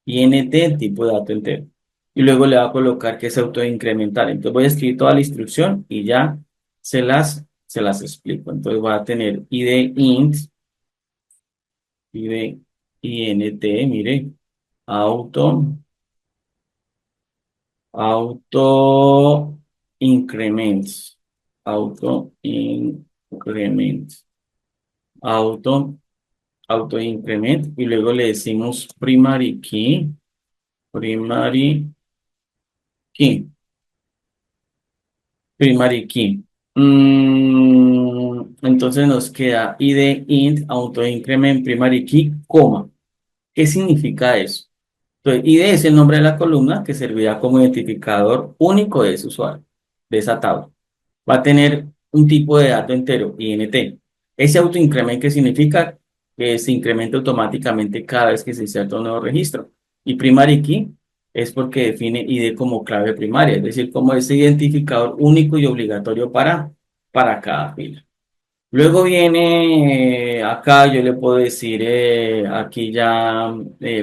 INT, tipo de dato entero. Y luego le va a colocar que es autoincremental. Entonces voy a escribir toda la instrucción y ya se las explico. Entonces voy a tener ID int, ID INT, mire, auto, auto increments, auto increments, auto, auto increment y luego le decimos primary key, primary key. Entonces nos queda id int auto increment primary key, coma. ¿Qué significa eso? Entonces, ID es el nombre de la columna que servirá como identificador único de ese usuario, de esa tabla. Va a tener un tipo de dato entero, INT. Ese autoincrement que significa que se incrementa automáticamente cada vez que se inserta un nuevo registro. Y primary key es porque define ID como clave primaria, es decir, como ese identificador único y obligatorio para cada fila. Luego viene acá, yo le puedo decir, aquí ya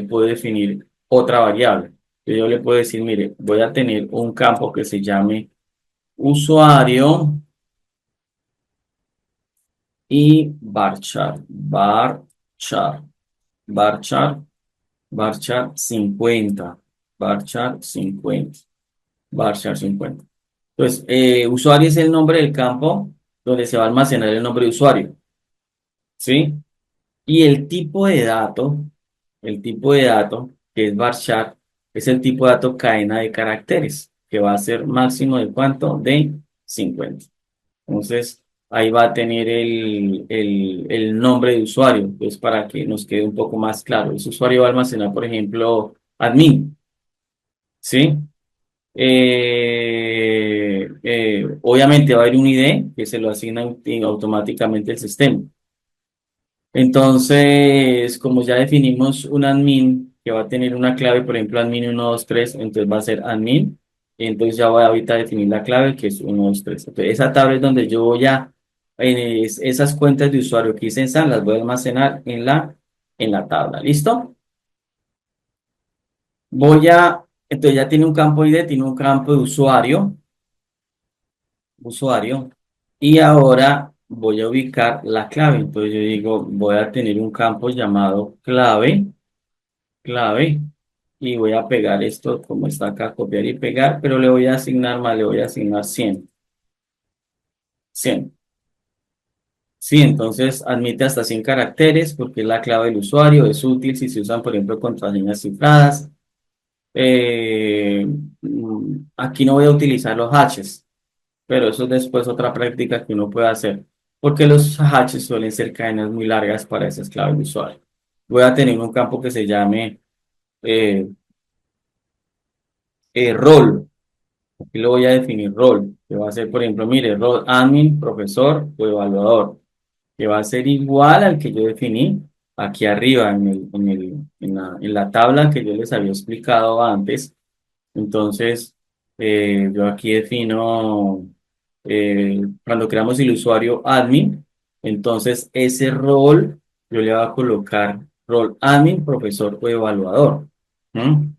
puedo definir otra variable. Yo le puedo decir, mire, voy a tener un campo que se llame usuario y varchar, varchar, varchar 50, varchar 50, varchar 50. Entonces, usuario es el nombre del campo donde se va a almacenar el nombre de usuario, ¿sí? Y el tipo de dato que es varchar, es el tipo de dato cadena de caracteres, que va a ser máximo de cuánto, de 50. Entonces, ahí va a tener el nombre de usuario, pues para que nos quede un poco más claro. Ese usuario va a almacenar, por ejemplo, admin, ¿sí? Obviamente va a haber un ID que se lo asigna automáticamente el sistema. Entonces, como ya definimos un admin que va a tener una clave, por ejemplo, admin 123, entonces va a ser admin. Y entonces ya voy ahorita a definir la clave que es 123. Entonces, esa tabla es donde yo voy esas cuentas de usuario que hice en SAN las voy a almacenar en la tabla. ¿Listo? Entonces ya tiene un campo ID, tiene un campo de usuario. Y ahora voy a ubicar la clave. Entonces yo digo, voy a tener un campo llamado clave, y voy a pegar esto como está acá, copiar y pegar, pero le voy a asignar más, le voy a asignar 100. Sí, entonces admite hasta 100 caracteres porque es la clave del usuario, es útil si se usan, por ejemplo, contraseñas cifradas. Aquí no voy a utilizar los hashes, pero eso es después otra práctica que uno puede hacer, porque los hashes suelen ser cadenas muy largas para esas claves de usuario. Voy a tener un campo que se llame eh, rol. Aquí lo voy a definir rol, que va a ser, por ejemplo, mire, rol admin, profesor o evaluador, que va a ser igual al que yo definí aquí arriba en la tabla que yo les había explicado antes. Entonces, yo aquí defino, cuando creamos el usuario admin, entonces ese rol yo le voy a colocar rol admin, profesor o evaluador. ¿Mm?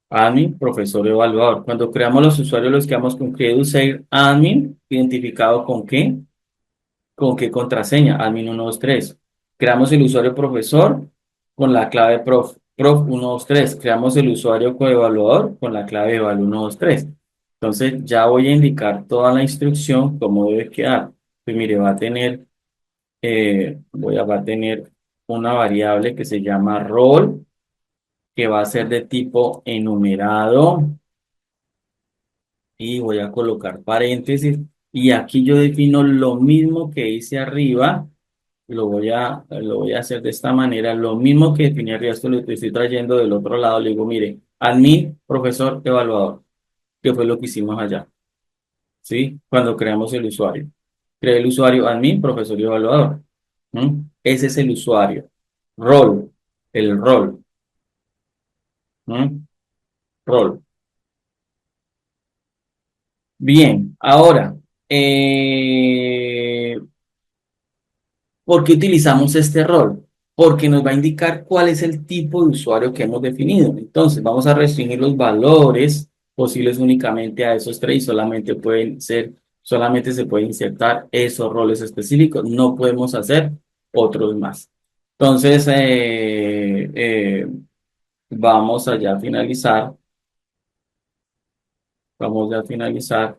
Admin, profesor evaluador. Cuando creamos los usuarios, los creamos con user admin, identificado con qué, contraseña, admin 123. Creamos el usuario profesor, con la clave prof 123. Creamos el usuario coevaluador con la clave eval 123. Entonces ya voy a indicar toda la instrucción, cómo debe quedar. Pues mire, va a tener una variable que se llama rol, que va a ser de tipo enumerado, y voy a colocar paréntesis. Y aquí yo defino lo mismo que hice arriba. Lo voy a hacer de esta manera. Lo mismo que definí arriba, esto lo estoy trayendo del otro lado. Le digo, mire, admin, profesor, evaluador, que fue lo que hicimos allá, ¿sí? Cuando creamos el usuario. Creé el usuario admin, profesor y evaluador. ¿Mm? Ese es el usuario. Rol, el rol. ¿Mm? Rol. Bien, ahora, ¿por qué utilizamos este rol? Porque nos va a indicar cuál es el tipo de usuario que hemos definido. Entonces, vamos a restringir los valores posibles únicamente a esos tres y solamente se pueden insertar esos roles específicos. No podemos hacer otros más. Entonces, vamos allá a finalizar. Vamos ya a finalizar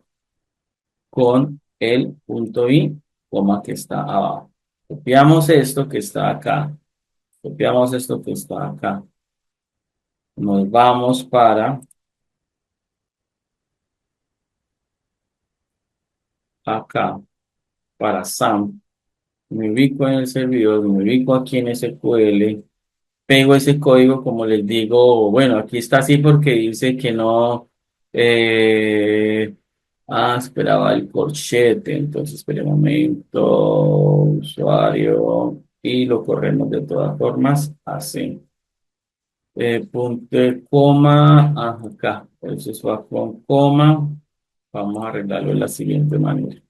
con el punto i, coma que está abajo. Copiamos esto que está acá. Copiamos esto que está acá. Nos vamos para acá, para SAM. Me ubico en el servidor, me ubico aquí en SQL. Pego ese código, como les digo, bueno, aquí está así porque dice que no. eh, esperaba el corchete. Entonces, espera un momento. Usuario. Y lo corremos de todas formas así. Punto de coma, acá, entonces va con coma, vamos a arreglarlo de la siguiente manera.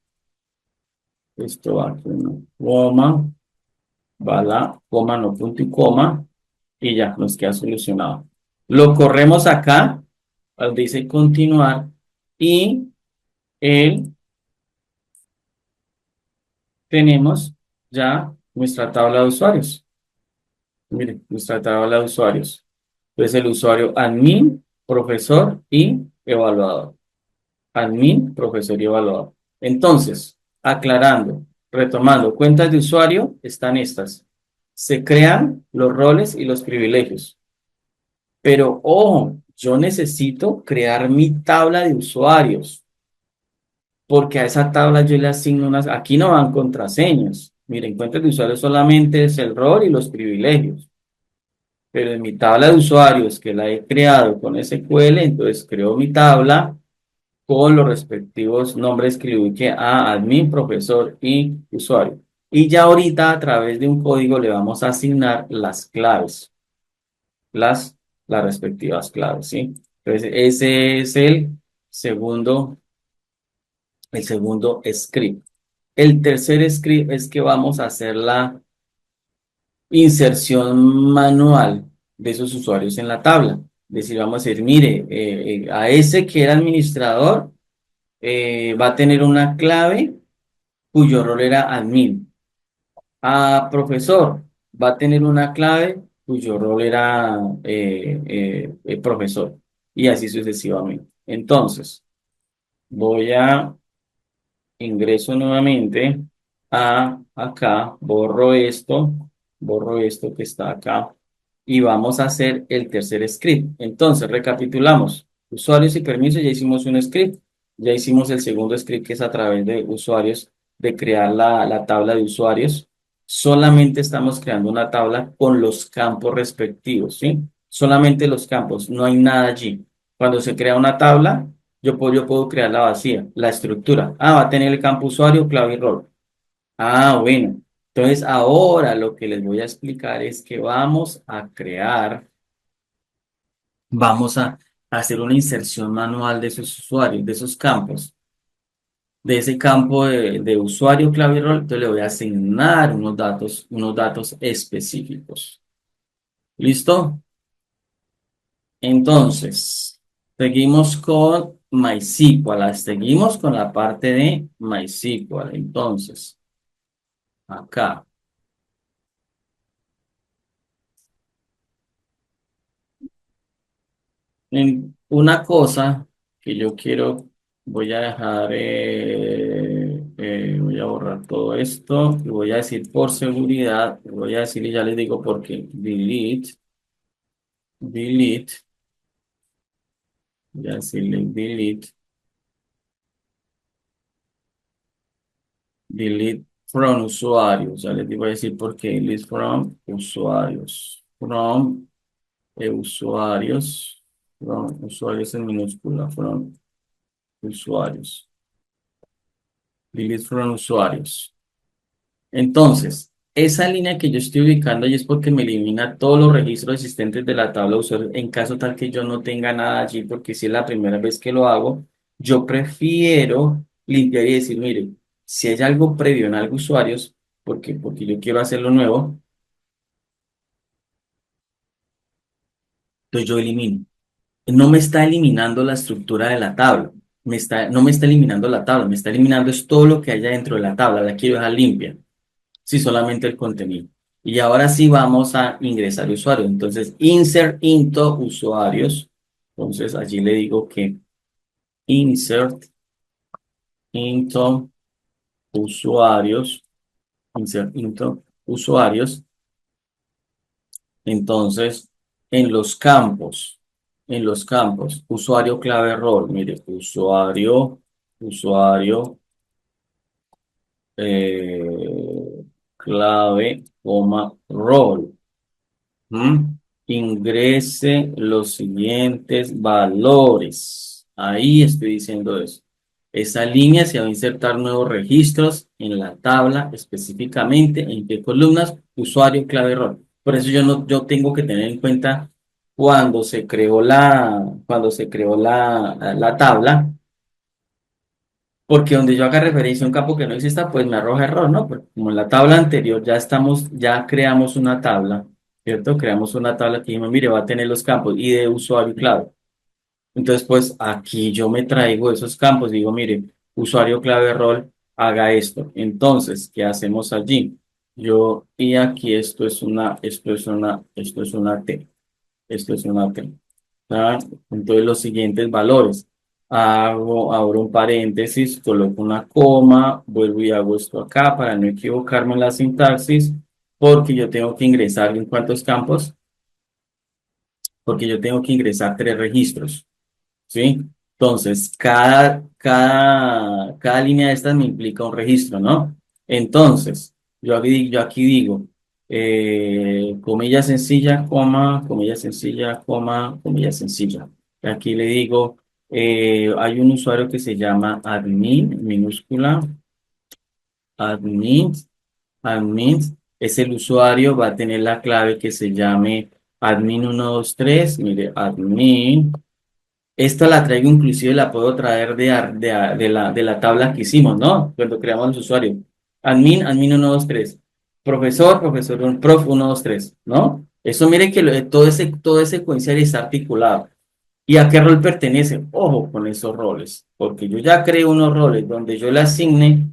Esto va con coma, va la coma, no punto y coma, y ya nos queda solucionado. Lo corremos acá, donde dice continuar, y tenemos ya nuestra tabla de usuarios. Miren, nuestra tabla de usuarios. Entonces el usuario admin, profesor y evaluador. Admin, profesor y evaluador. Entonces, aclarando, retomando, cuentas de usuario están estas. Se crean los roles y los privilegios. Pero, ojo, yo necesito crear mi tabla de usuarios, porque a esa tabla yo le asigno unas, aquí no van contraseñas. Miren, cuentas de usuario solamente es el rol y los privilegios. Pero en mi tabla de usuarios que la he creado con SQL, entonces creo mi tabla con los respectivos nombres que le ubique a admin, profesor y usuario. Y ya ahorita a través de un código le vamos a asignar las claves, las, las respectivas claves, ¿sí? Entonces ese es el segundo script. El tercer script es que vamos a hacer la inserción manual de esos usuarios en la tabla. Es decir, vamos a decir, mire, a ese que era administrador, va a tener una clave cuyo rol era admin. A profesor va a tener una clave cuyo rol era profesor. Y así sucesivamente. Entonces, voy a ingreso nuevamente a acá, borro esto que está acá y vamos a hacer el tercer script. Entonces, recapitulamos. Usuarios y permisos, ya hicimos un script, ya hicimos el segundo script que es a través de usuarios, de crear la tabla de usuarios. Solamente estamos creando una tabla con los campos respectivos, ¿sí? Solamente los campos, no hay nada allí. Cuando se crea una tabla, yo puedo crear la vacía, la estructura. Va a tener el campo usuario, clave y rol. Bueno. Entonces, ahora lo que les voy a explicar es que vamos a hacer una inserción manual de esos usuarios, de esos campos, de ese campo de usuario, clave y rol. Entonces, le voy a asignar unos datos específicos. ¿Listo? Entonces, seguimos con MySQL. Seguimos con la parte de MySQL. Entonces, acá. Una cosa que yo quiero, voy a dejar, voy a borrar todo esto y voy a decir por seguridad, voy a decir y ya les digo por qué, delete, voy a decirle delete from usuarios, ya les digo a decir por qué, delete from usuarios, usuarios, from usuarios en minúscula, from usuarios, delete from usuarios. Entonces, esa línea que yo estoy ubicando ahí es porque me elimina todos los registros existentes de la tabla de usuarios en caso tal que yo no tenga nada allí, porque si es la primera vez que lo hago, yo prefiero limpiar y decir, mire, si hay algo previo en algo usuarios, porque yo quiero hacerlo nuevo, entonces yo elimino. No me está eliminando la estructura de la tabla, no me está eliminando la tabla, me está eliminando es todo lo que haya dentro de la tabla, la quiero dejar limpia. Sí, solamente el contenido. Y ahora sí vamos a ingresar usuarios. Entonces, insert into usuarios. Entonces, allí le digo que insert into usuarios. Insert into usuarios. Entonces, en los campos, usuario clave rol. Mire, usuario clave, coma, rol. ¿Mm? Ingrese los siguientes valores. Ahí estoy diciendo eso. Esa línea se va a insertar nuevos registros en la tabla, específicamente en qué columnas, usuario, clave, rol. Por eso yo no, yo tengo que tener en cuenta cuando se creó la tabla, porque donde yo haga referencia a un campo que no exista, pues me arroja error, ¿no? Porque como en la tabla anterior ya creamos una tabla, ¿cierto? Creamos una tabla que dijimos, mire, va a tener los campos y de usuario y clave. Entonces, pues aquí yo me traigo esos campos, digo, mire, usuario, clave, rol, haga esto. Entonces, ¿qué hacemos allí? Y aquí esto es una T. Esto es una T. ¿Ah? Entonces los siguientes valores. Abro un paréntesis, coloco una coma, vuelvo y hago esto acá para no equivocarme en la sintaxis, porque yo tengo que ingresar en cuántos campos, porque yo tengo que ingresar 3 registros. ¿Sí? Entonces, cada línea de estas me implica un registro, ¿no? Entonces, yo aquí digo, comilla sencilla, coma, comilla sencilla, coma, comilla sencilla. Y aquí le digo, hay un usuario que se llama admin, minúscula, admin, admin, es el usuario, va a tener la clave que se llame admin123, mire, admin. Esta la traigo, inclusive la puedo traer de la tabla que hicimos, ¿no? Cuando creamos los usuarios. Admin 123. Profesor, profesor, prof 123, ¿no? Eso mire que todo ese secuencial está articulado. ¿Y a qué rol pertenece? Ojo con esos roles, porque yo ya creé unos roles donde yo le asigne,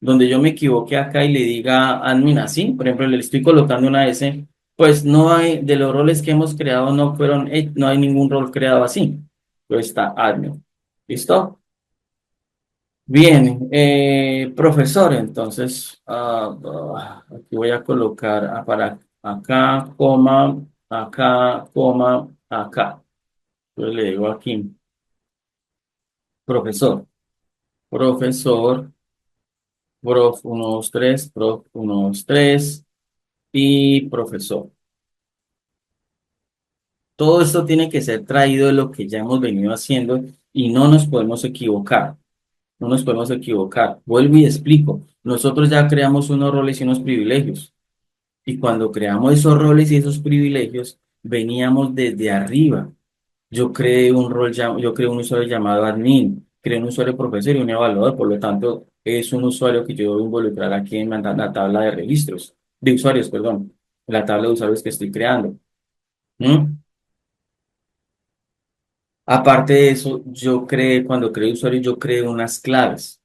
donde yo me equivoqué acá y le diga admin así, por ejemplo, le estoy colocando una S, pues no hay, de los roles que hemos creado no hay ningún rol creado así. Pues está admin. ¿Listo? Bien, profesor, entonces, aquí voy a colocar para acá, coma, acá. Yo le digo aquí. Profesor, profesor, prof 123, prof 123 y profesor. Todo esto tiene que ser traído de lo que ya hemos venido haciendo y no nos podemos equivocar. No nos podemos equivocar. Vuelvo y explico. Nosotros ya creamos unos roles y unos privilegios. Y cuando creamos esos roles y esos privilegios, veníamos desde arriba. Yo creé un usuario llamado admin, creé un usuario profesor y un evaluador, por lo tanto, es un usuario que yo debo involucrar aquí en la tabla de registros, de usuarios, perdón, la tabla de usuarios que estoy creando. ¿Mm? Aparte de eso, cuando creé usuarios, yo creé unas claves.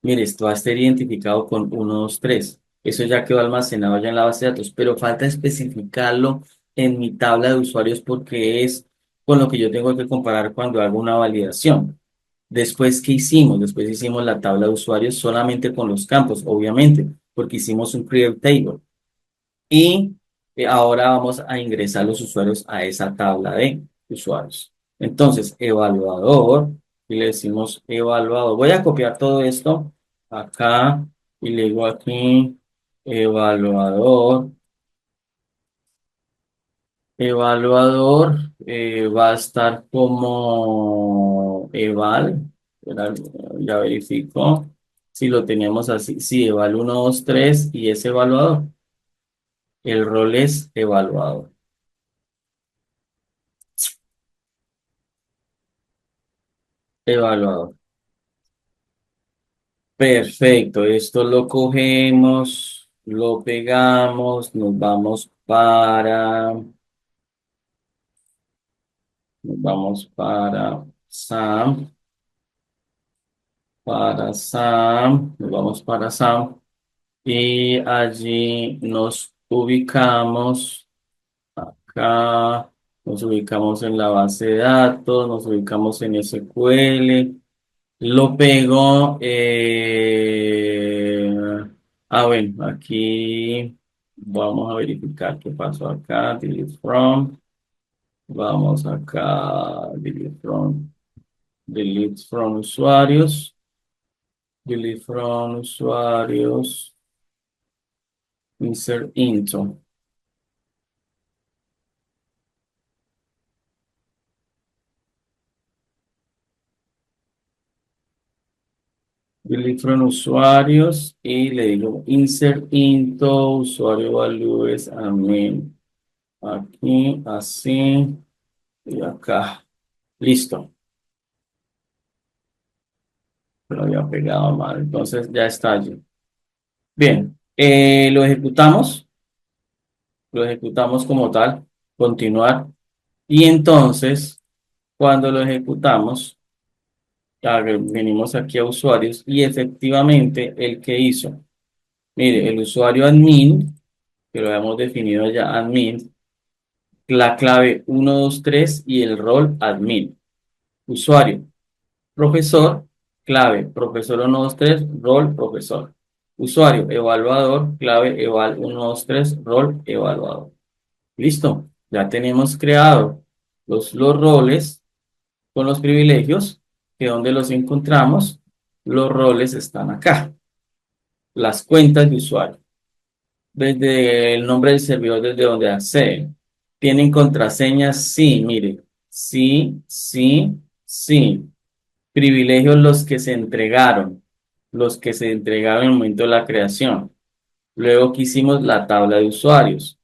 Mire, esto va a estar identificado con 123. Eso ya quedó almacenado ya en la base de datos, pero falta especificarlo en mi tabla de usuarios porque es con lo que yo tengo que comparar cuando hago una validación. Después, ¿qué hicimos? Después hicimos la tabla de usuarios solamente con los campos, obviamente, porque hicimos un create table. Y ahora vamos a ingresar los usuarios a esa tabla de usuarios. Entonces, evaluador, y le decimos evaluador. Voy a copiar todo esto acá y le digo aquí evaluador. Evaluador va a estar como eval. Espera, ya verifico si lo teníamos así. Sí, eval 1, 2, 3 y es evaluador. El rol es evaluador. Evaluador. Perfecto. Esto lo cogemos, lo pegamos, nos vamos para Sam, nos vamos para Sam. Y allí nos ubicamos acá, nos ubicamos en la base de datos, nos ubicamos en SQL, lo pego. Bueno, aquí vamos a verificar qué pasó acá. Delete from, vamos acá, delete from usuarios, delete from usuarios, insert into. Delete from usuarios y le digo insert into usuario values admin. Aquí, así y acá. Listo. Lo había pegado mal. Entonces ya está allí. Bien. Lo ejecutamos como tal. Continuar. Y entonces, cuando lo ejecutamos, venimos aquí a usuarios y efectivamente el que hizo. Mire, el usuario admin, que lo habíamos definido ya, admin, la clave 123 y el rol admin. Usuario, profesor, clave, profesor 123 rol profesor. Usuario, evaluador, clave, eval 123 rol evaluador. Listo, ya tenemos creado los roles con los privilegios, que donde los encontramos, los roles están acá, las cuentas de usuario. Desde el nombre del servidor, desde donde accede. ¿Tienen contraseñas? Sí, mire. Sí, sí, sí. Privilegios los que se entregaron en el momento de la creación. Luego que hicimos la tabla de usuarios,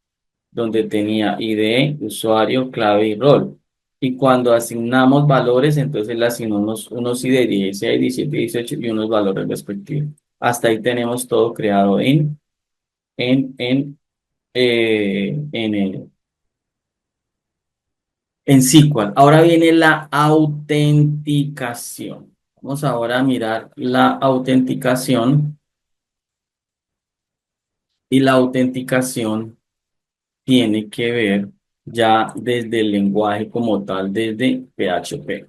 donde tenía ID, usuario, clave y rol. Y cuando asignamos valores, entonces le asignamos unos ID 16, 17, 18 y unos valores respectivos. Hasta ahí tenemos todo creado en, en en SQL. Ahora viene la autenticación. Vamos ahora a mirar la autenticación y la autenticación tiene que ver ya desde el lenguaje como tal, desde PHP.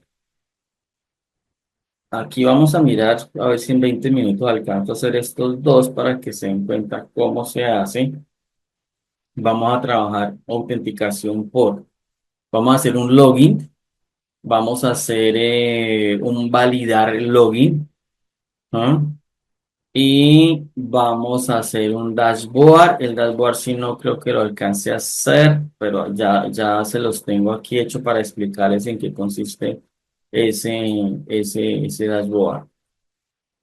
Aquí vamos a mirar a ver si en 20 minutos alcanzo a hacer estos dos para que se den cuenta cómo se hace. Vamos a trabajar autenticación vamos a hacer un login. Vamos a hacer un validar el login, ¿no? Y vamos a hacer un dashboard. El dashboard sí no creo que lo alcance a hacer, pero ya se los tengo aquí hecho para explicarles en qué consiste ese dashboard.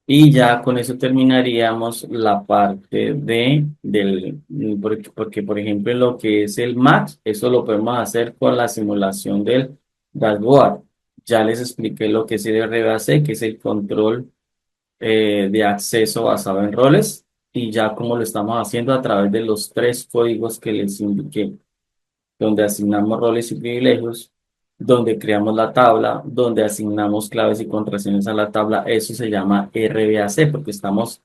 Y ya con eso terminaríamos la parte porque, por ejemplo, en lo que es el Max, eso lo podemos hacer con la simulación del dashboard. Ya les expliqué lo que es el RBAC, que es el control de acceso basado en roles, y ya como lo estamos haciendo a través de los tres códigos que les indiqué, donde asignamos roles y privilegios, donde creamos la tabla, donde asignamos claves y contraseñas a la tabla. Eso se llama RBAC porque estamos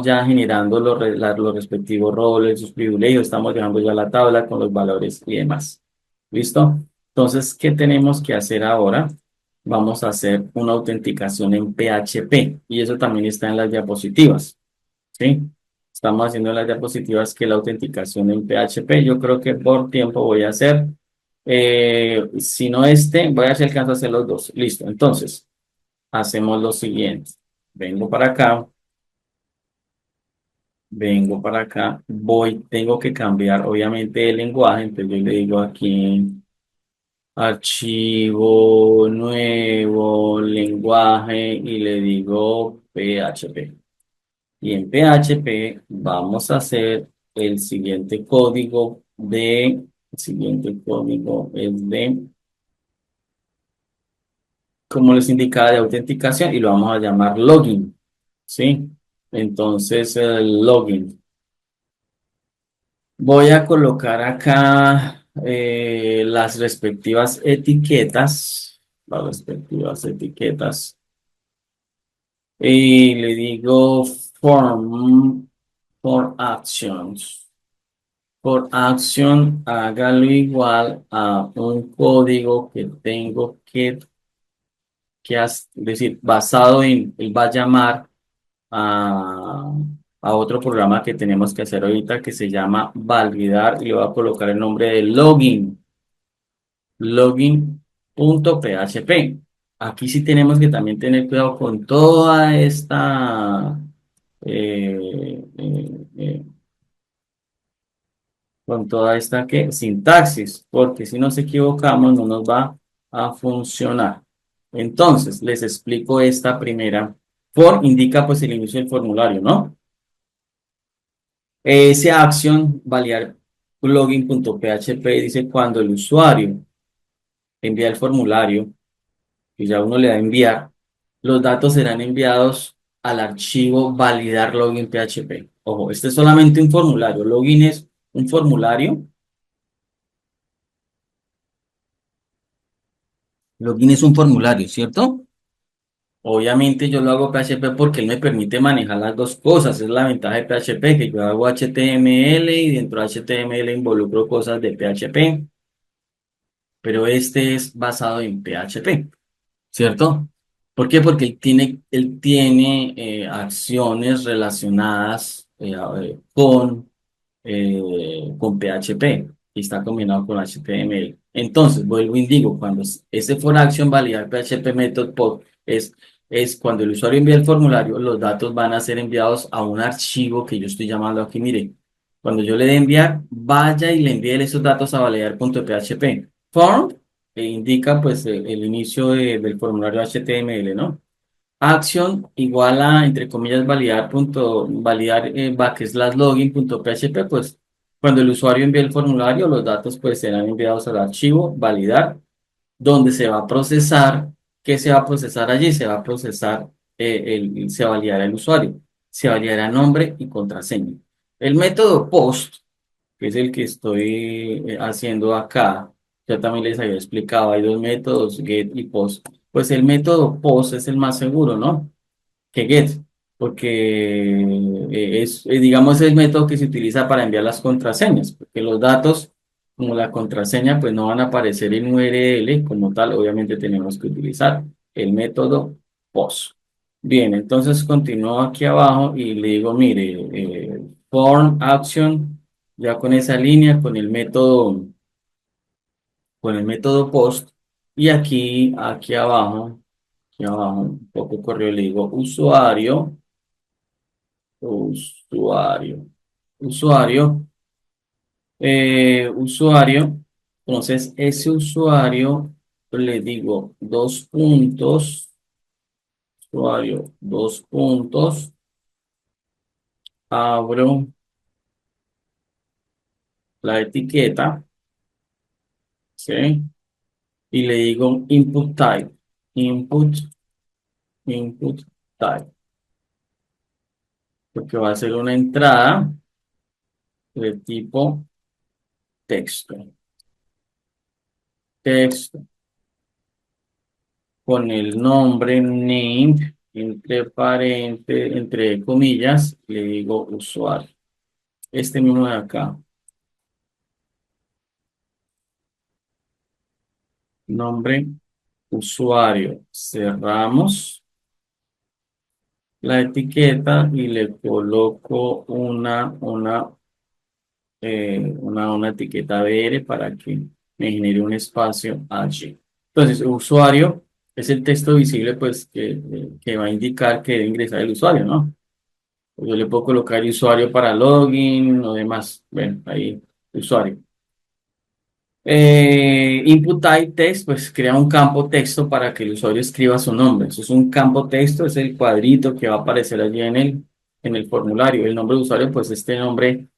ya generando los respectivos roles, sus privilegios, estamos dejando ya la tabla con los valores y demás. ¿Listo? Entonces, ¿qué tenemos que hacer ahora? Vamos a hacer una autenticación en PHP y eso también está en las diapositivas, ¿sí? Estamos haciendo en las diapositivas que la autenticación en PHP. Yo creo que por tiempo voy a hacer, si no voy a ver si alcanzo a hacer los dos. Listo. Entonces, hacemos lo siguiente. Vengo para acá, vengo para acá, tengo que cambiar obviamente el lenguaje, entonces yo le digo aquí. Archivo nuevo, lenguaje y le digo PHP. Y en PHP vamos a hacer el siguiente código es de, como les indicaba, de autenticación y lo vamos a llamar login, ¿sí? Entonces el login. Voy a colocar acá las respectivas etiquetas. Y le digo for actions. Por action, hágalo igual a un código que tengo decir, basado en, él va a llamar a, a otro programa que tenemos que hacer ahorita que se llama validar y le voy a colocar el nombre de login.php. Aquí sí tenemos que también tener cuidado con toda esta eh, eh, eh, ¿qué? Sintaxis, porque si nos equivocamos no nos va a funcionar. Entonces, les explico esta primera. For indica pues el inicio del formulario, ¿no? Ese action validar login.php dice cuando el usuario envía el formulario y ya uno le da a enviar, los datos serán enviados al archivo validar login PHP. Ojo, este es solamente un formulario. Login es un formulario. Login es un formulario, ¿cierto? Obviamente yo lo hago PHP porque él me permite manejar las dos cosas. Es la ventaja de PHP, que yo hago HTML y dentro de HTML involucro cosas de PHP, pero este es basado en PHP. ¿Cierto? ¿Por qué? Porque él tiene acciones relacionadas con PHP y está combinado con HTML. Entonces, vuelvo y digo, cuando ese for action validar PHP method pod es cuando el usuario envía el formulario, los datos van a ser enviados a un archivo que yo estoy llamando aquí. Mire, cuando yo le dé enviar, vaya y le envíe esos datos a validar.php. Form indica pues el inicio del formulario HTML, ¿no? Action igual a, entre comillas, validar backslash login.php, pues cuando el usuario envíe el formulario, los datos pues serán enviados al archivo validar, donde se va a procesar. ¿Qué se va a procesar allí? Se va a procesar, se validará el usuario, se validará nombre y contraseña. El método post, que es el que estoy haciendo acá. Ya también les había explicado, hay dos métodos, get y post. Pues el método post es el más seguro, ¿no? Que get, porque digamos, el método que se utiliza para enviar las contraseñas, porque los datos, como la contraseña, pues no van a aparecer en URL como tal, obviamente tenemos que utilizar el método post. Bien, entonces continúo aquí abajo y le digo, mire, form action, ya con esa línea, con el método post, y aquí abajo, un poco correo, le digo usuario, usuario, usuario. Entonces, ese usuario, le digo dos puntos, usuario, dos puntos, abro la etiqueta, ¿sí? Y le digo input, input type, porque va a ser una entrada de tipo texto, texto, con el nombre name, entre comillas, le digo usuario. Este mismo de acá. nombre, usuario. Cerramos la etiqueta y le coloco una etiqueta BR para que me genere un espacio allí. Entonces, usuario es el texto visible pues que va a indicar que debe ingresar el usuario, ¿no? Yo le puedo colocar usuario para login o demás. Bueno, ahí, usuario. Input type text, pues crea un campo texto para que el usuario escriba su nombre. Eso es un campo texto, es el cuadrito que va a aparecer allí en el formulario. El nombre de usuario, pues este nombre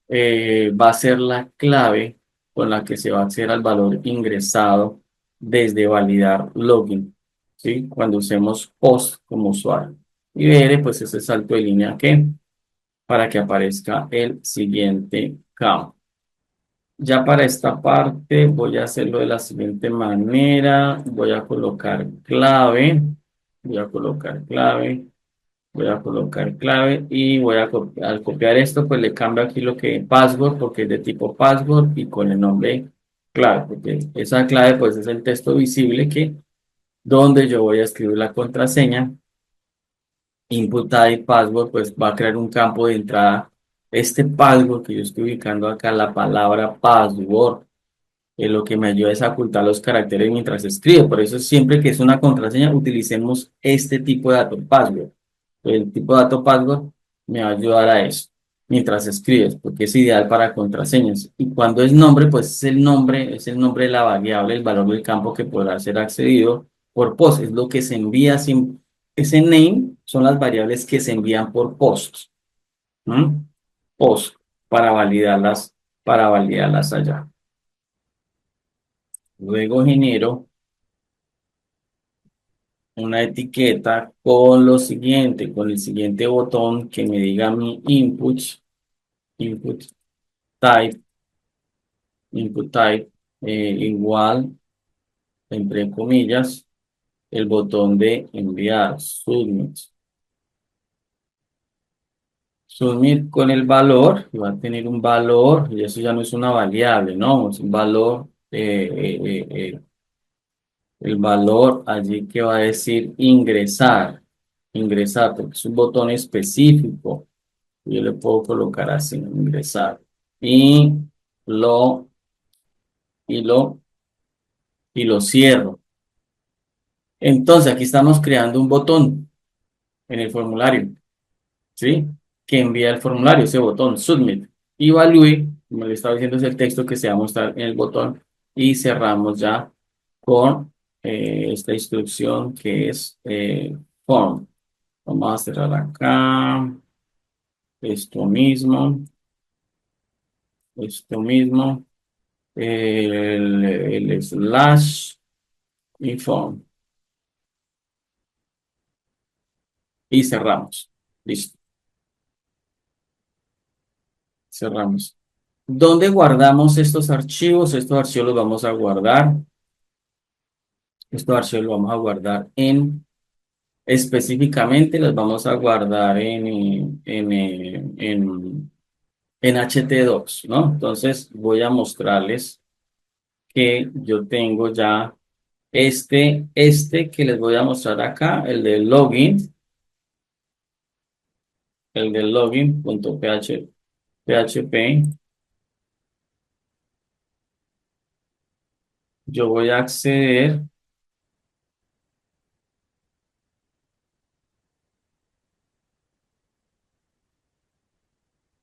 va a ser la clave con la que se va a acceder al valor ingresado desde validar login, ¿sí? Cuando usemos post como usuario. Y ver, pues ese salto de línea que para que aparezca el siguiente campo. Ya para esta parte voy a hacerlo de la siguiente manera. Voy a colocar clave. Voy a colocar clave. Voy a colocar clave y voy a al copiar esto, pues le cambio aquí lo que password porque es de tipo password y con el nombre clave, porque esa clave pues es el texto visible que donde yo voy a escribir la contraseña. Input type password pues va a crear un campo de entrada. Este password que yo estoy ubicando acá, la palabra password, lo que me ayuda es a ocultar los caracteres mientras escribo. Por eso siempre que es una contraseña, utilicemos este tipo de dato password. El tipo de dato password me va a ayudar a eso mientras escribes, porque es ideal para contraseñas. Y cuando es nombre, pues es el nombre de la variable, el valor del campo que podrá ser accedido por post. Es lo que se envía sin ese name, son las variables que se envían por post. ¿M? Post para validarlas allá. Luego genero una etiqueta con lo siguiente, con el siguiente botón que me diga mi input type, input type igual, entre comillas, el botón de enviar, submit. Submit con el valor, y va a tener un valor, y eso ya no es una variable, ¿no? Es un valor, el valor allí que va a decir ingresar, porque es un botón específico. Yo le puedo colocar así, ingresar. Y lo, y lo, y lo cierro. Entonces, aquí estamos creando un botón en el formulario, ¿sí? Que envía el formulario, ese botón, submit. Y value, como le estaba diciendo, es el texto que se va a mostrar en el botón. Y cerramos ya con esta instrucción que es form. Vamos a cerrar acá. Esto mismo, esto mismo. El slash y form. Y cerramos. Listo, cerramos. ¿Dónde guardamos estos archivos? Estos archivos los vamos a guardar. Estos archivos los vamos a guardar específicamente los vamos a guardar en HT2, ¿no? Entonces voy a mostrarles que yo tengo ya este que les voy a mostrar acá, el del login.php. Yo voy a acceder,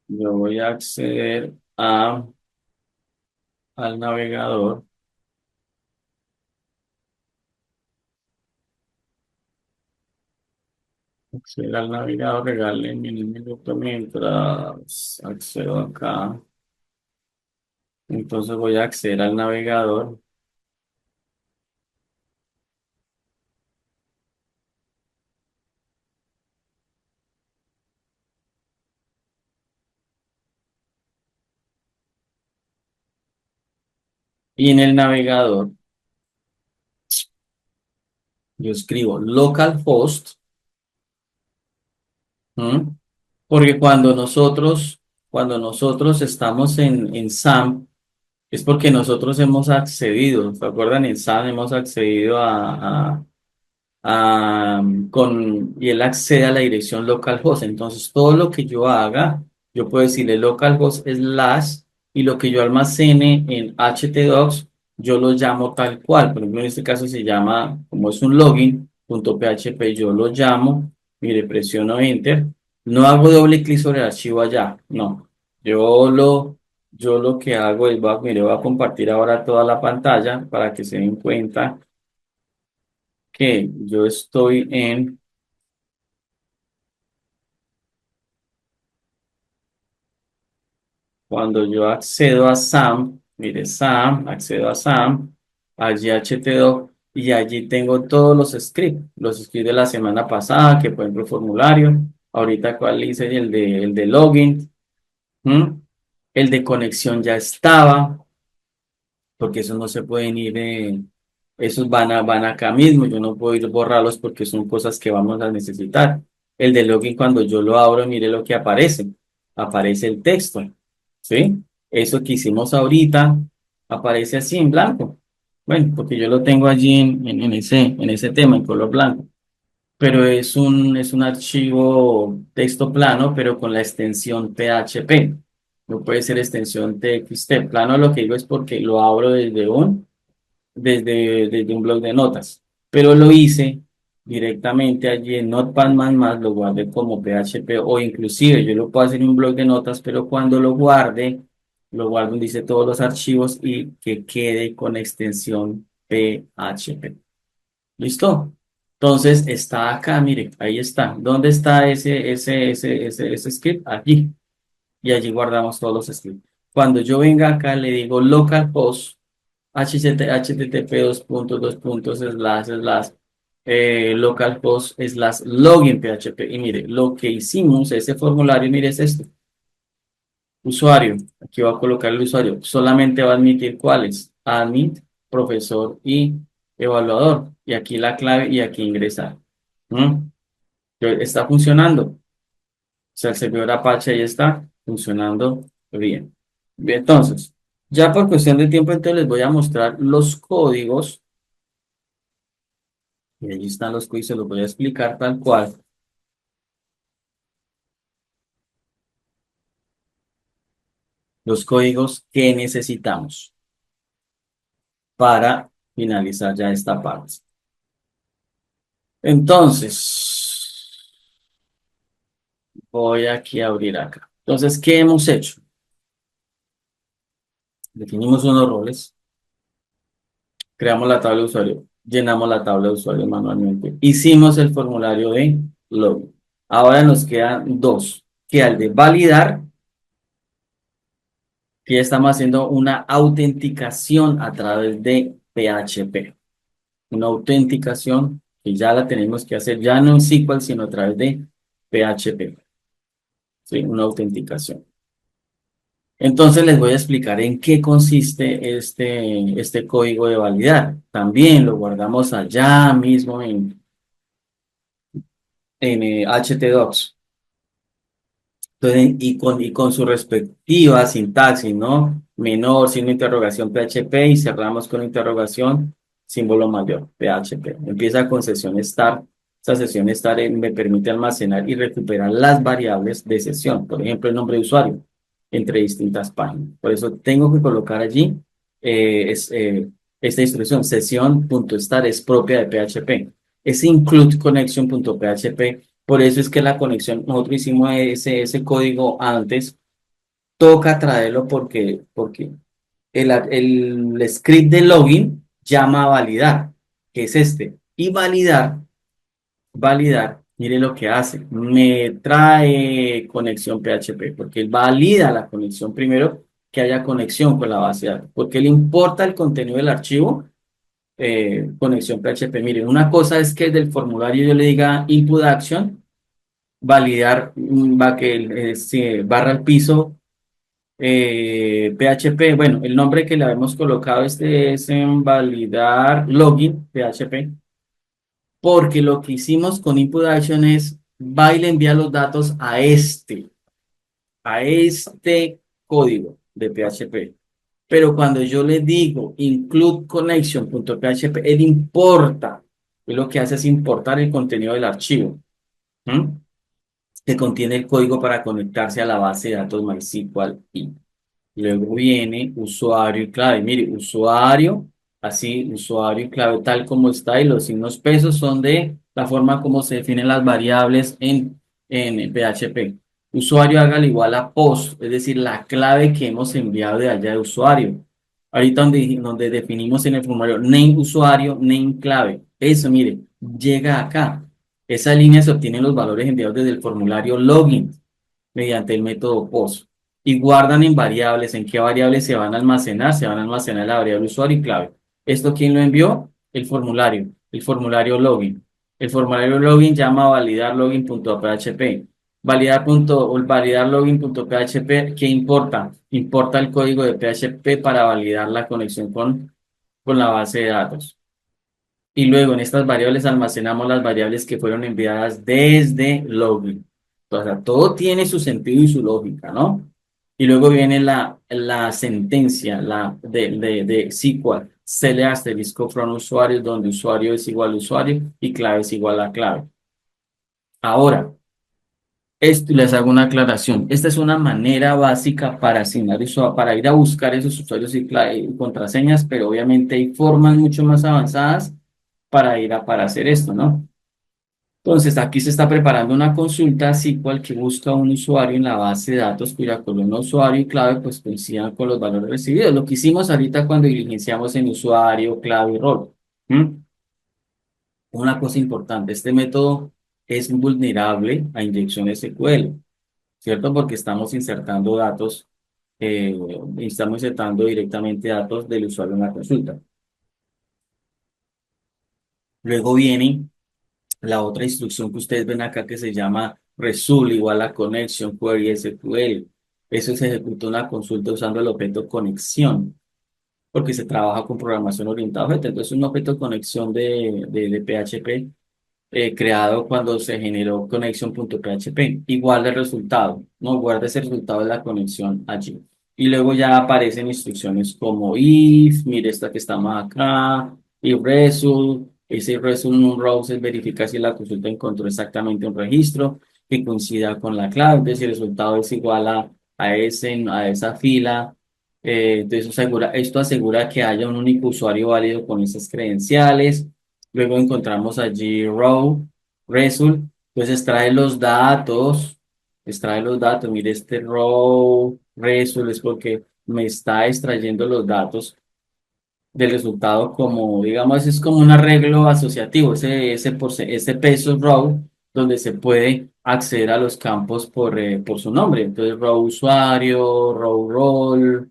yo voy a acceder al navegador. Acceder al navegador, regálenme un minuto mientras accedo acá. Entonces voy a acceder al navegador y en el navegador yo escribo localhost, ¿m? Porque cuando nosotros estamos en SAMP, Es porque nosotros hemos accedido, ¿se acuerdan? En SAN hemos accedido y él accede a la dirección localhost. Entonces, todo lo que yo haga, yo puedo decirle localhost slash y lo que yo almacene en htdocs, yo lo llamo tal cual. Por ejemplo, en este caso se llama, como es un login, punto .php, yo lo llamo, mire, presiono enter, no hago doble clic sobre el archivo allá, no. Yo lo, yo lo que hago es, mire, voy a compartir ahora toda la pantalla para que se den cuenta que yo estoy en. Cuando yo accedo a SAM, mire SAM, accedo a SAM, allí htdoc y allí tengo todos los scripts de la semana pasada, que por ejemplo formulario, ahorita actualicé el de login, ¿m? El de conexión ya estaba, porque esos no se pueden ir, esos van acá mismo, yo no puedo ir borrarlos porque son cosas que vamos a necesitar. El de login, cuando yo lo abro, mire lo que aparece, aparece el texto, ¿sí? Eso que hicimos ahorita aparece así en blanco. Bueno, porque yo lo tengo allí en ese tema, en color blanco, pero es un archivo texto plano, pero con la extensión PHP. No puede ser extensión TXT. Plano lo que digo es porque lo abro desde un blog de notas, pero lo hice directamente allí en Notepad++, lo guardé como PHP o inclusive yo lo puedo hacer en un blog de notas, pero cuando lo guardo donde dice todos los archivos y que quede con extensión PHP. ¿Listo? Entonces está acá, mire, ahí está. ¿Dónde está ese script? Aquí. Y allí guardamos todos los scripts. Cuando yo venga acá, le digo localhost http localhost slash login php. Y mire, lo que hicimos, ese formulario, mire, es esto. Usuario. Aquí va a colocar el usuario. Solamente va a admitir cuáles. Admit, profesor y evaluador. Y aquí la clave y aquí ingresar. ¿Mm? Está funcionando. O sea, el servidor Apache ahí está funcionando bien. Bien, entonces, ya por cuestión de tiempo, entonces les voy a mostrar los códigos. Y allí están los códigos, se los voy a explicar tal cual. Los códigos que necesitamos para finalizar ya esta parte. Entonces, voy aquí a abrir acá. Entonces, ¿qué hemos hecho? Definimos unos roles, creamos la tabla de usuario, llenamos la tabla de usuario manualmente, hicimos el formulario de login. Ahora nos quedan dos, que al de validar, que ya estamos haciendo una autenticación a través de PHP. Una autenticación que ya la tenemos que hacer ya no en SQL, sino a través de PHP. ¿Sí? Una autenticación. Entonces les voy a explicar en qué consiste este código de validar. También lo guardamos allá mismo en htdocs. Entonces, y con su respectiva sintaxis, ¿no? Menor, signo de interrogación, PHP, y cerramos con interrogación, símbolo mayor, PHP. Empieza con sesión start. Esta sesión start me permite almacenar y recuperar las variables de sesión, por ejemplo, el nombre de usuario, entre distintas páginas. Por eso tengo que colocar allí esta instrucción, sesión.start es propia de PHP. Es include connection.php. Por eso es que la conexión, nosotros hicimos ese código antes, toca traerlo porque el script de login llama a validar, que es este. Y validar, mire lo que hace, me trae conexión PHP, porque él valida la conexión primero, que haya conexión con la base de datos, porque le importa el contenido del archivo, conexión PHP. Miren, una cosa es que del formulario yo le diga input action, validar, va que barra al piso, PHP, bueno, el nombre que le habíamos colocado es en validar login PHP, porque lo que hicimos con input action es va y le envía los datos a este código de PHP. Pero cuando yo le digo include connection.php, él importa. Él lo que hace es importar el contenido del archivo, ¿m? Que contiene el código para conectarse a la base de datos MySQL. Y luego viene usuario y clave. Mire, usuario, así, usuario y clave tal como está. Y los signos pesos son de la forma como se definen las variables en PHP. Usuario hágale igual a post, es decir, la clave que hemos enviado de allá de usuario. Ahorita donde definimos en el formulario name usuario, name clave. Eso, mire, llega acá. Esa línea se obtienen los valores enviados desde el formulario login mediante el método POST y guardan en variables. ¿En qué variables se van a almacenar? Se van a almacenar la variable usuario y clave. ¿Esto quién lo envió? El formulario login. El formulario login llama a validar login.php. Validar login.php, ¿qué importa? Importa el código de PHP para validar la conexión con la base de datos. Y luego en estas variables almacenamos las variables que fueron enviadas desde login. O sea, todo tiene su sentido y su lógica, ¿no? Y luego viene la sentencia de SQL, cele asterisco from usuario, donde usuario es igual a usuario y clave es igual a clave. Ahora, esto les hago una aclaración. Esta es una manera básica para asignar para ir a buscar esos usuarios y contraseñas, pero obviamente hay formas mucho más avanzadas para hacer esto, ¿no? Entonces, aquí se está preparando una consulta SQL que busca un usuario en la base de datos cuya columna usuario y clave pues coincidan con los valores recibidos. Lo que hicimos ahorita cuando diligenciamos en usuario, clave y rol. ¿Mm? Una cosa importante, este método es vulnerable a inyección SQL, ¿cierto? Porque estamos insertando datos, estamos insertando directamente datos del usuario en la consulta. Luego viene la otra instrucción que ustedes ven acá que se llama result igual a connection query SQL. Eso se ejecuta una consulta usando el objeto conexión, porque se trabaja con programación orientada a objetos. Entonces, un objeto conexión de PHP creado cuando se generó connection.php. Igual el resultado, ¿no? Guarda ese resultado de la conexión allí. Y luego ya aparecen instrucciones como if, mire esta que está más acá, if result, ese result un browser verifica si la consulta encontró exactamente un registro que coincida con la clave. Entonces, si el resultado es igual a esa fila, entonces esto asegura que haya un único usuario válido con esas credenciales. Luego encontramos allí row, result, pues extrae los datos, mire este row, result es porque me está extrayendo los datos del resultado como, digamos, es como un arreglo asociativo, ese peso row, donde se puede acceder a los campos por su nombre. Entonces, row usuario, row role,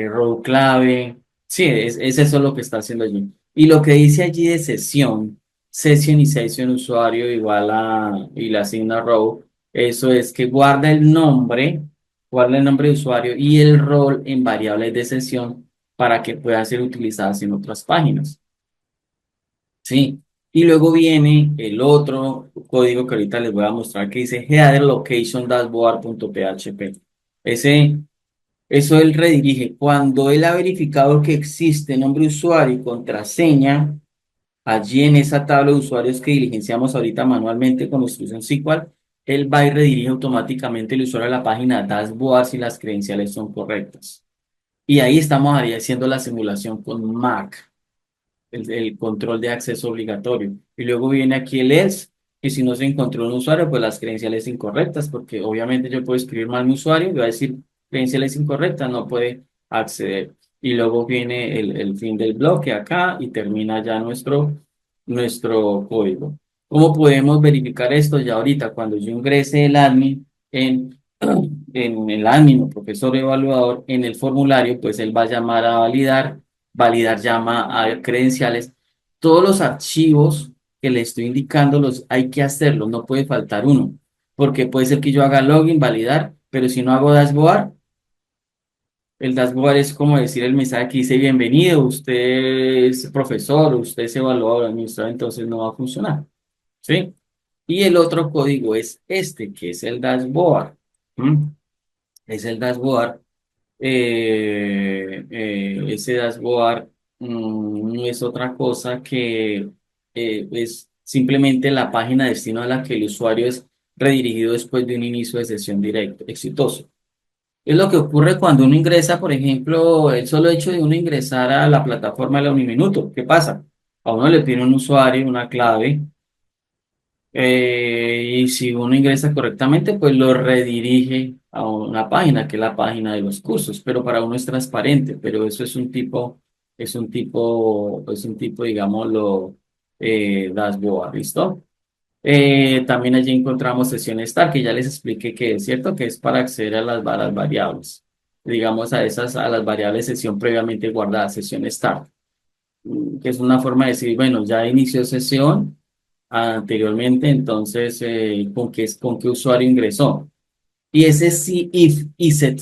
row clave. Sí, es eso lo que está haciendo allí. Y lo que dice allí de sesión, session y session usuario igual y le asigna row, eso es que guarda el nombre de usuario y el rol en variables de sesión para que puedan ser utilizadas en otras páginas. ¿Sí? Y luego viene el otro código que ahorita les voy a mostrar que dice header location dashboard.php. Ese, eso él redirige. Cuando él ha verificado que existe nombre de usuario y contraseña, allí en esa tabla de usuarios que diligenciamos ahorita manualmente con instrucción SQL, él va y redirige automáticamente el usuario a la página dashboard si las credenciales son correctas. Y ahí estamos ahí haciendo la simulación con Mac, el control de acceso obligatorio. Y luego viene aquí el else, y si no se encontró un usuario, pues las credenciales incorrectas, porque obviamente yo puedo escribir mal mi usuario y va a decir credenciales incorrectas, no puede acceder. Y luego viene el fin del bloque acá y termina ya nuestro código. ¿Cómo podemos verificar esto? Ya ahorita, cuando yo ingrese el admin en el admin o profesor evaluador, en el formulario, pues él va a llamar a validar llama a credenciales. Todos los archivos que le estoy indicando los hay que hacerlos, no puede faltar uno, porque puede ser que yo haga login, validar, pero si no hago dashboard, el dashboard es como decir el mensaje que dice bienvenido, usted es profesor, usted es evaluador, administrador, entonces no va a funcionar, ¿sí? Y el otro código es este, que es el dashboard. ¿Mm? Es el dashboard Ese dashboard no es otra cosa que es simplemente la página de destino a la que el usuario es redirigido después de un inicio de sesión directo exitoso. Es lo que ocurre cuando uno ingresa, por ejemplo, el solo hecho de uno ingresar a la plataforma de la Uniminuto. ¿Qué pasa? A uno le pide un usuario, una clave, y si uno ingresa correctamente, pues lo redirige a una página, que es la página de los cursos, pero para uno es transparente, pero eso es un tipo, digámoslo, dashboard, ¿listo? También allí encontramos sesión Start, que ya les expliqué que es cierto que es para acceder a las variables, digamos a las variables sesión previamente guardada, sesión Start, que es una forma de decir, bueno, ya inició sesión anteriormente, entonces, ¿con qué usuario ingresó? Y ese sí, if, iset,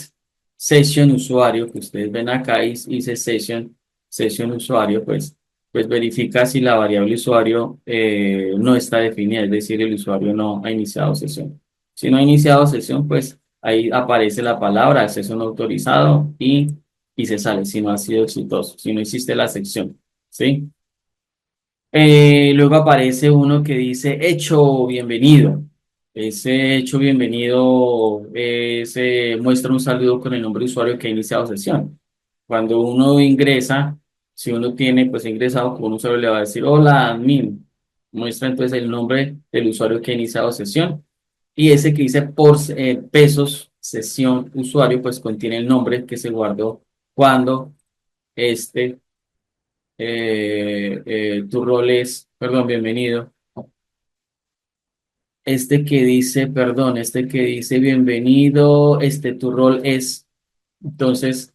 session usuario, que ustedes ven acá, iset session usuario, pues verifica si la variable usuario no está definida, es decir, el usuario no ha iniciado sesión. Si no ha iniciado sesión, pues ahí aparece la palabra acceso no autorizado y se sale si no ha sido exitoso, si no existe la sección, ¿sí? Luego aparece uno que dice hecho bienvenido. Ese hecho bienvenido muestra un saludo con el nombre de usuario que ha iniciado sesión. Cuando uno ingresa, si uno tiene pues ingresado con un usuario, le va a decir hola admin. Muestra entonces el nombre del usuario que ha iniciado sesión. Y ese que dice por pesos sesión usuario, pues contiene el nombre que se guardó cuando este tu rol es, perdón, bienvenido. Este que dice bienvenido, tu rol es, entonces,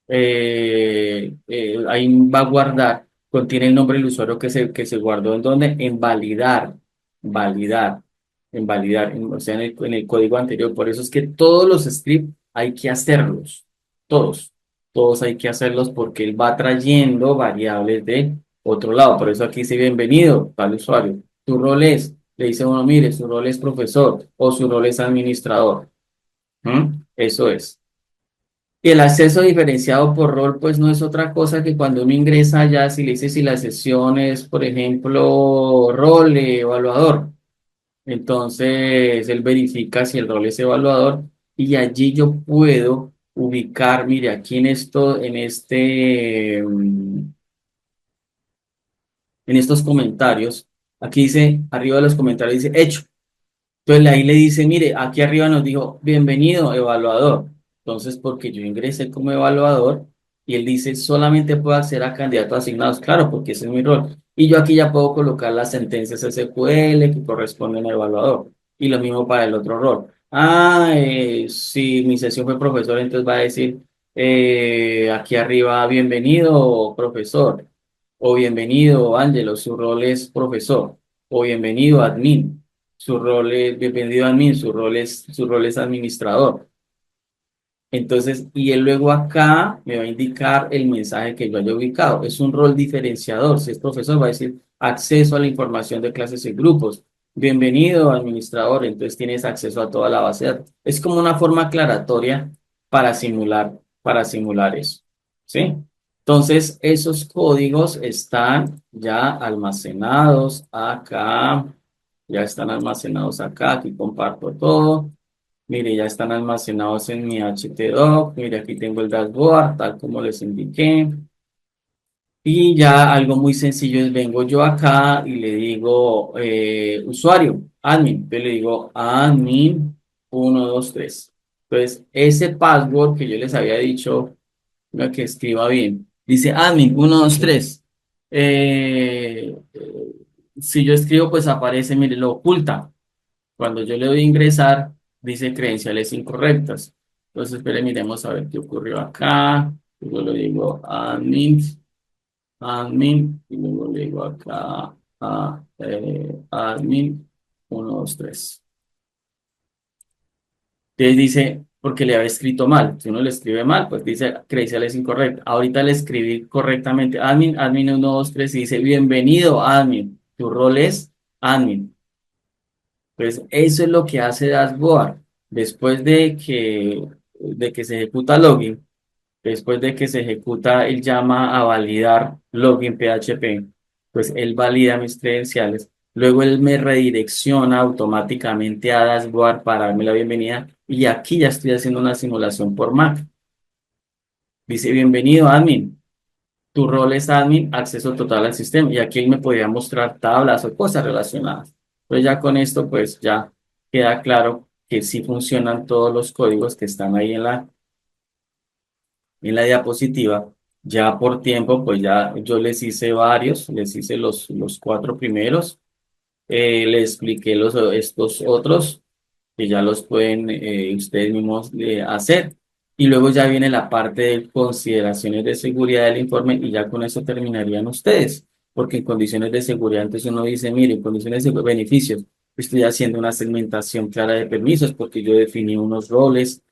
ahí va a guardar, contiene el nombre del usuario que se guardó en donde, en validar, validar, o sea, en el código anterior. Por eso es que todos los scripts hay que hacerlos, todos, todos hay que hacerlos porque él va trayendo variables de otro lado. Por eso aquí dice bienvenido al usuario. Tu rol es, le dice uno, mire, su rol es profesor o su rol es administrador. Eso es. Y el acceso diferenciado por rol, pues no es otra cosa que cuando uno ingresa ya, si le dice si la sesión es, por ejemplo, rol evaluador, entonces él verifica si el rol es evaluador y allí yo puedo ubicar, mire, aquí en estos comentarios, aquí dice, arriba de los comentarios dice hecho. Entonces ahí le dice, mire, aquí arriba nos dijo, bienvenido, evaluador. Entonces, porque yo ingresé como evaluador y él dice, solamente puedo acceder a candidatos asignados. Claro, porque ese es mi rol. Y yo aquí ya puedo colocar las sentencias SQL que corresponden al evaluador. Y lo mismo para el otro rol. Si mi sesión fue profesor, entonces va a decir, aquí arriba, bienvenido, profesor. O bienvenido, Ángelo, su rol es profesor. O bienvenido, admin. Su rol es, bienvenido admin, su rol es administrador. Entonces, y él luego acá me va a indicar el mensaje que yo haya ubicado. Es un rol diferenciador. Si es profesor, va a decir acceso a la información de clases y grupos. Bienvenido, administrador. Entonces tienes acceso a toda la base de datos. Es como una forma aclaratoria para simular eso. ¿Sí? Entonces, esos códigos están ya almacenados acá. Ya están almacenados acá. Aquí comparto todo. Mire, ya están almacenados en mi htdoc. Mire, aquí tengo el dashboard, tal como les indiqué. Y ya algo muy sencillo es, vengo yo acá y le digo, usuario, admin. Yo le digo, admin 123. Entonces, ese password que yo les había dicho, que escriba bien, dice admin 123. Si yo escribo, pues aparece, mire, lo oculta. Cuando yo le doy a ingresar, dice credenciales incorrectas. Entonces, espere, miremos a ver qué ocurrió acá. Yo le digo admin, y luego le digo acá admin 123. Entonces dice, porque le había escrito mal. Si uno le escribe mal, pues dice credenciales incorrectas. Ahorita le escribí correctamente admin 123 y dice bienvenido admin. Tu rol es admin. Pues eso es lo que hace Dashboard. Después de que se ejecuta login, Después de que se ejecuta, él llama a validar login PHP, pues él valida mis credenciales. Luego él me redirecciona automáticamente a Dashboard para darme la bienvenida. Y aquí ya estoy haciendo una simulación por Mac. Dice, bienvenido, admin. Tu rol es admin, acceso total al sistema. Y aquí él me podría mostrar tablas o cosas relacionadas. Pues ya con esto, pues ya queda claro que sí funcionan todos los códigos que están ahí en la diapositiva. Ya por tiempo, pues ya yo les hice varios, les hice los cuatro primeros, les expliqué estos otros que ya los pueden ustedes mismos hacer. Y luego ya viene la parte de consideraciones de seguridad del informe y ya con eso terminarían ustedes. Porque en condiciones de seguridad, entonces uno dice, mire, en condiciones de beneficios, estoy haciendo una segmentación clara de permisos porque yo definí unos roles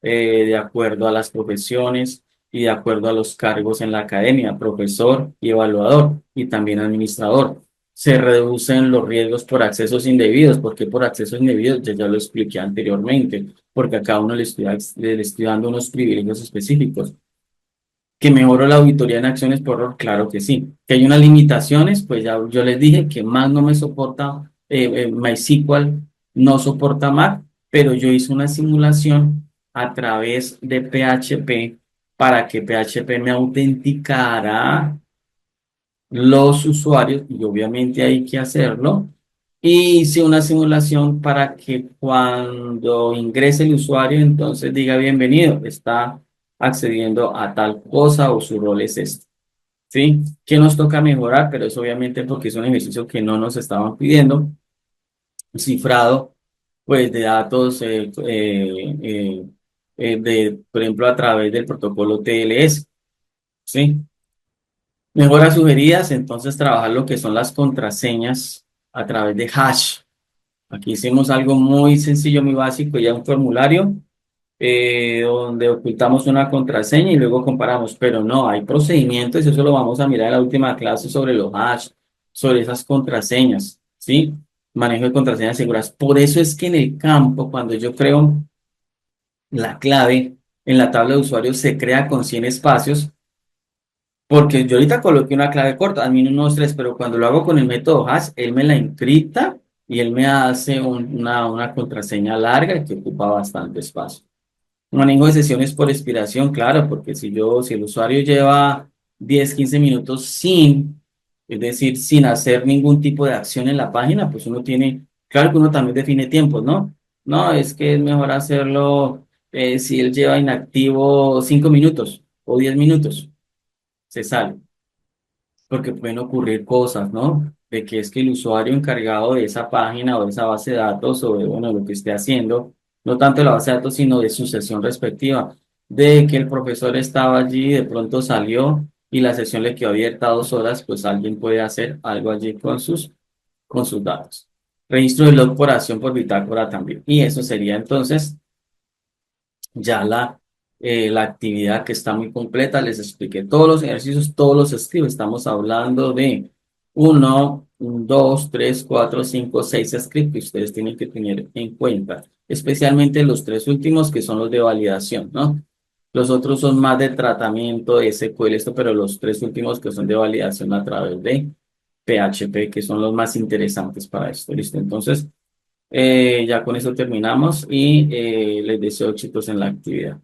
de acuerdo a las profesiones y de acuerdo a los cargos en la academia, profesor y evaluador y también administrador. Se reducen los riesgos por accesos indebidos. ¿Por qué por accesos indebidos? Ya lo expliqué anteriormente, porque a cada uno le estoy dando unos privilegios específicos. ¿Que mejoro la auditoría en acciones por error? Claro que sí. ¿Que hay unas limitaciones? Pues ya yo les dije que Mac no me soporta, MySQL no soporta Mac, pero yo hice una simulación a través de PHP para que PHP me autenticara los usuarios, y obviamente hay que hacerlo. Y hice una simulación para que cuando ingrese el usuario, entonces diga bienvenido, está accediendo a tal cosa o su rol es este. ¿Sí? ¿Qué nos toca mejorar? Pero es obviamente porque es un ejercicio que no nos estaban pidiendo. Cifrado, pues, de datos, por ejemplo, a través del protocolo TLS. ¿Sí? Mejoras sugeridas, entonces trabajar lo que son las contraseñas a través de hash. Aquí hicimos algo muy sencillo, muy básico, ya un formulario donde ocultamos una contraseña y luego comparamos, pero no, hay procedimientos, y eso lo vamos a mirar en la última clase sobre los hash, sobre esas contraseñas, ¿sí? Manejo de contraseñas seguras. Por eso es que en el campo, cuando yo creo la clave en la tabla de usuarios, se crea con 100 espacios porque yo ahorita coloqué una clave corta, admin 1, 2, 3, pero cuando lo hago con el método hash, él me la encripta y él me hace una contraseña larga que ocupa bastante espacio. Manejo de sesiones por expiración, claro, porque si el usuario lleva 10, 15 minutos es decir, sin hacer ningún tipo de acción en la página, pues uno tiene, claro que uno también define tiempos, ¿no? No, es que es mejor hacerlo si él lleva inactivo 5 minutos o 10 minutos, se sale porque pueden ocurrir cosas, ¿no? De que es que el usuario encargado de esa página o de esa base de datos o de, bueno, lo que esté haciendo, no tanto de la base de datos, sino de su sesión respectiva, de que el profesor estaba allí, de pronto salió y la sesión le quedó abierta 2 horas, pues alguien puede hacer algo allí con sus datos. Registro de log por acción por bitácora también. Y eso sería entonces ya la actividad que está muy completa. Les expliqué todos los ejercicios, todos los escribo. Estamos hablando de 1, 2, 3, 4, 5, 6 scripts que ustedes tienen que tener en cuenta, especialmente los tres últimos que son los de validación, ¿no? Los otros son más de tratamiento de SQL, esto, pero los tres últimos que son de validación a través de PHP, que son los más interesantes para esto, ¿listo? Entonces, ya con eso terminamos y les deseo éxitos en la actividad.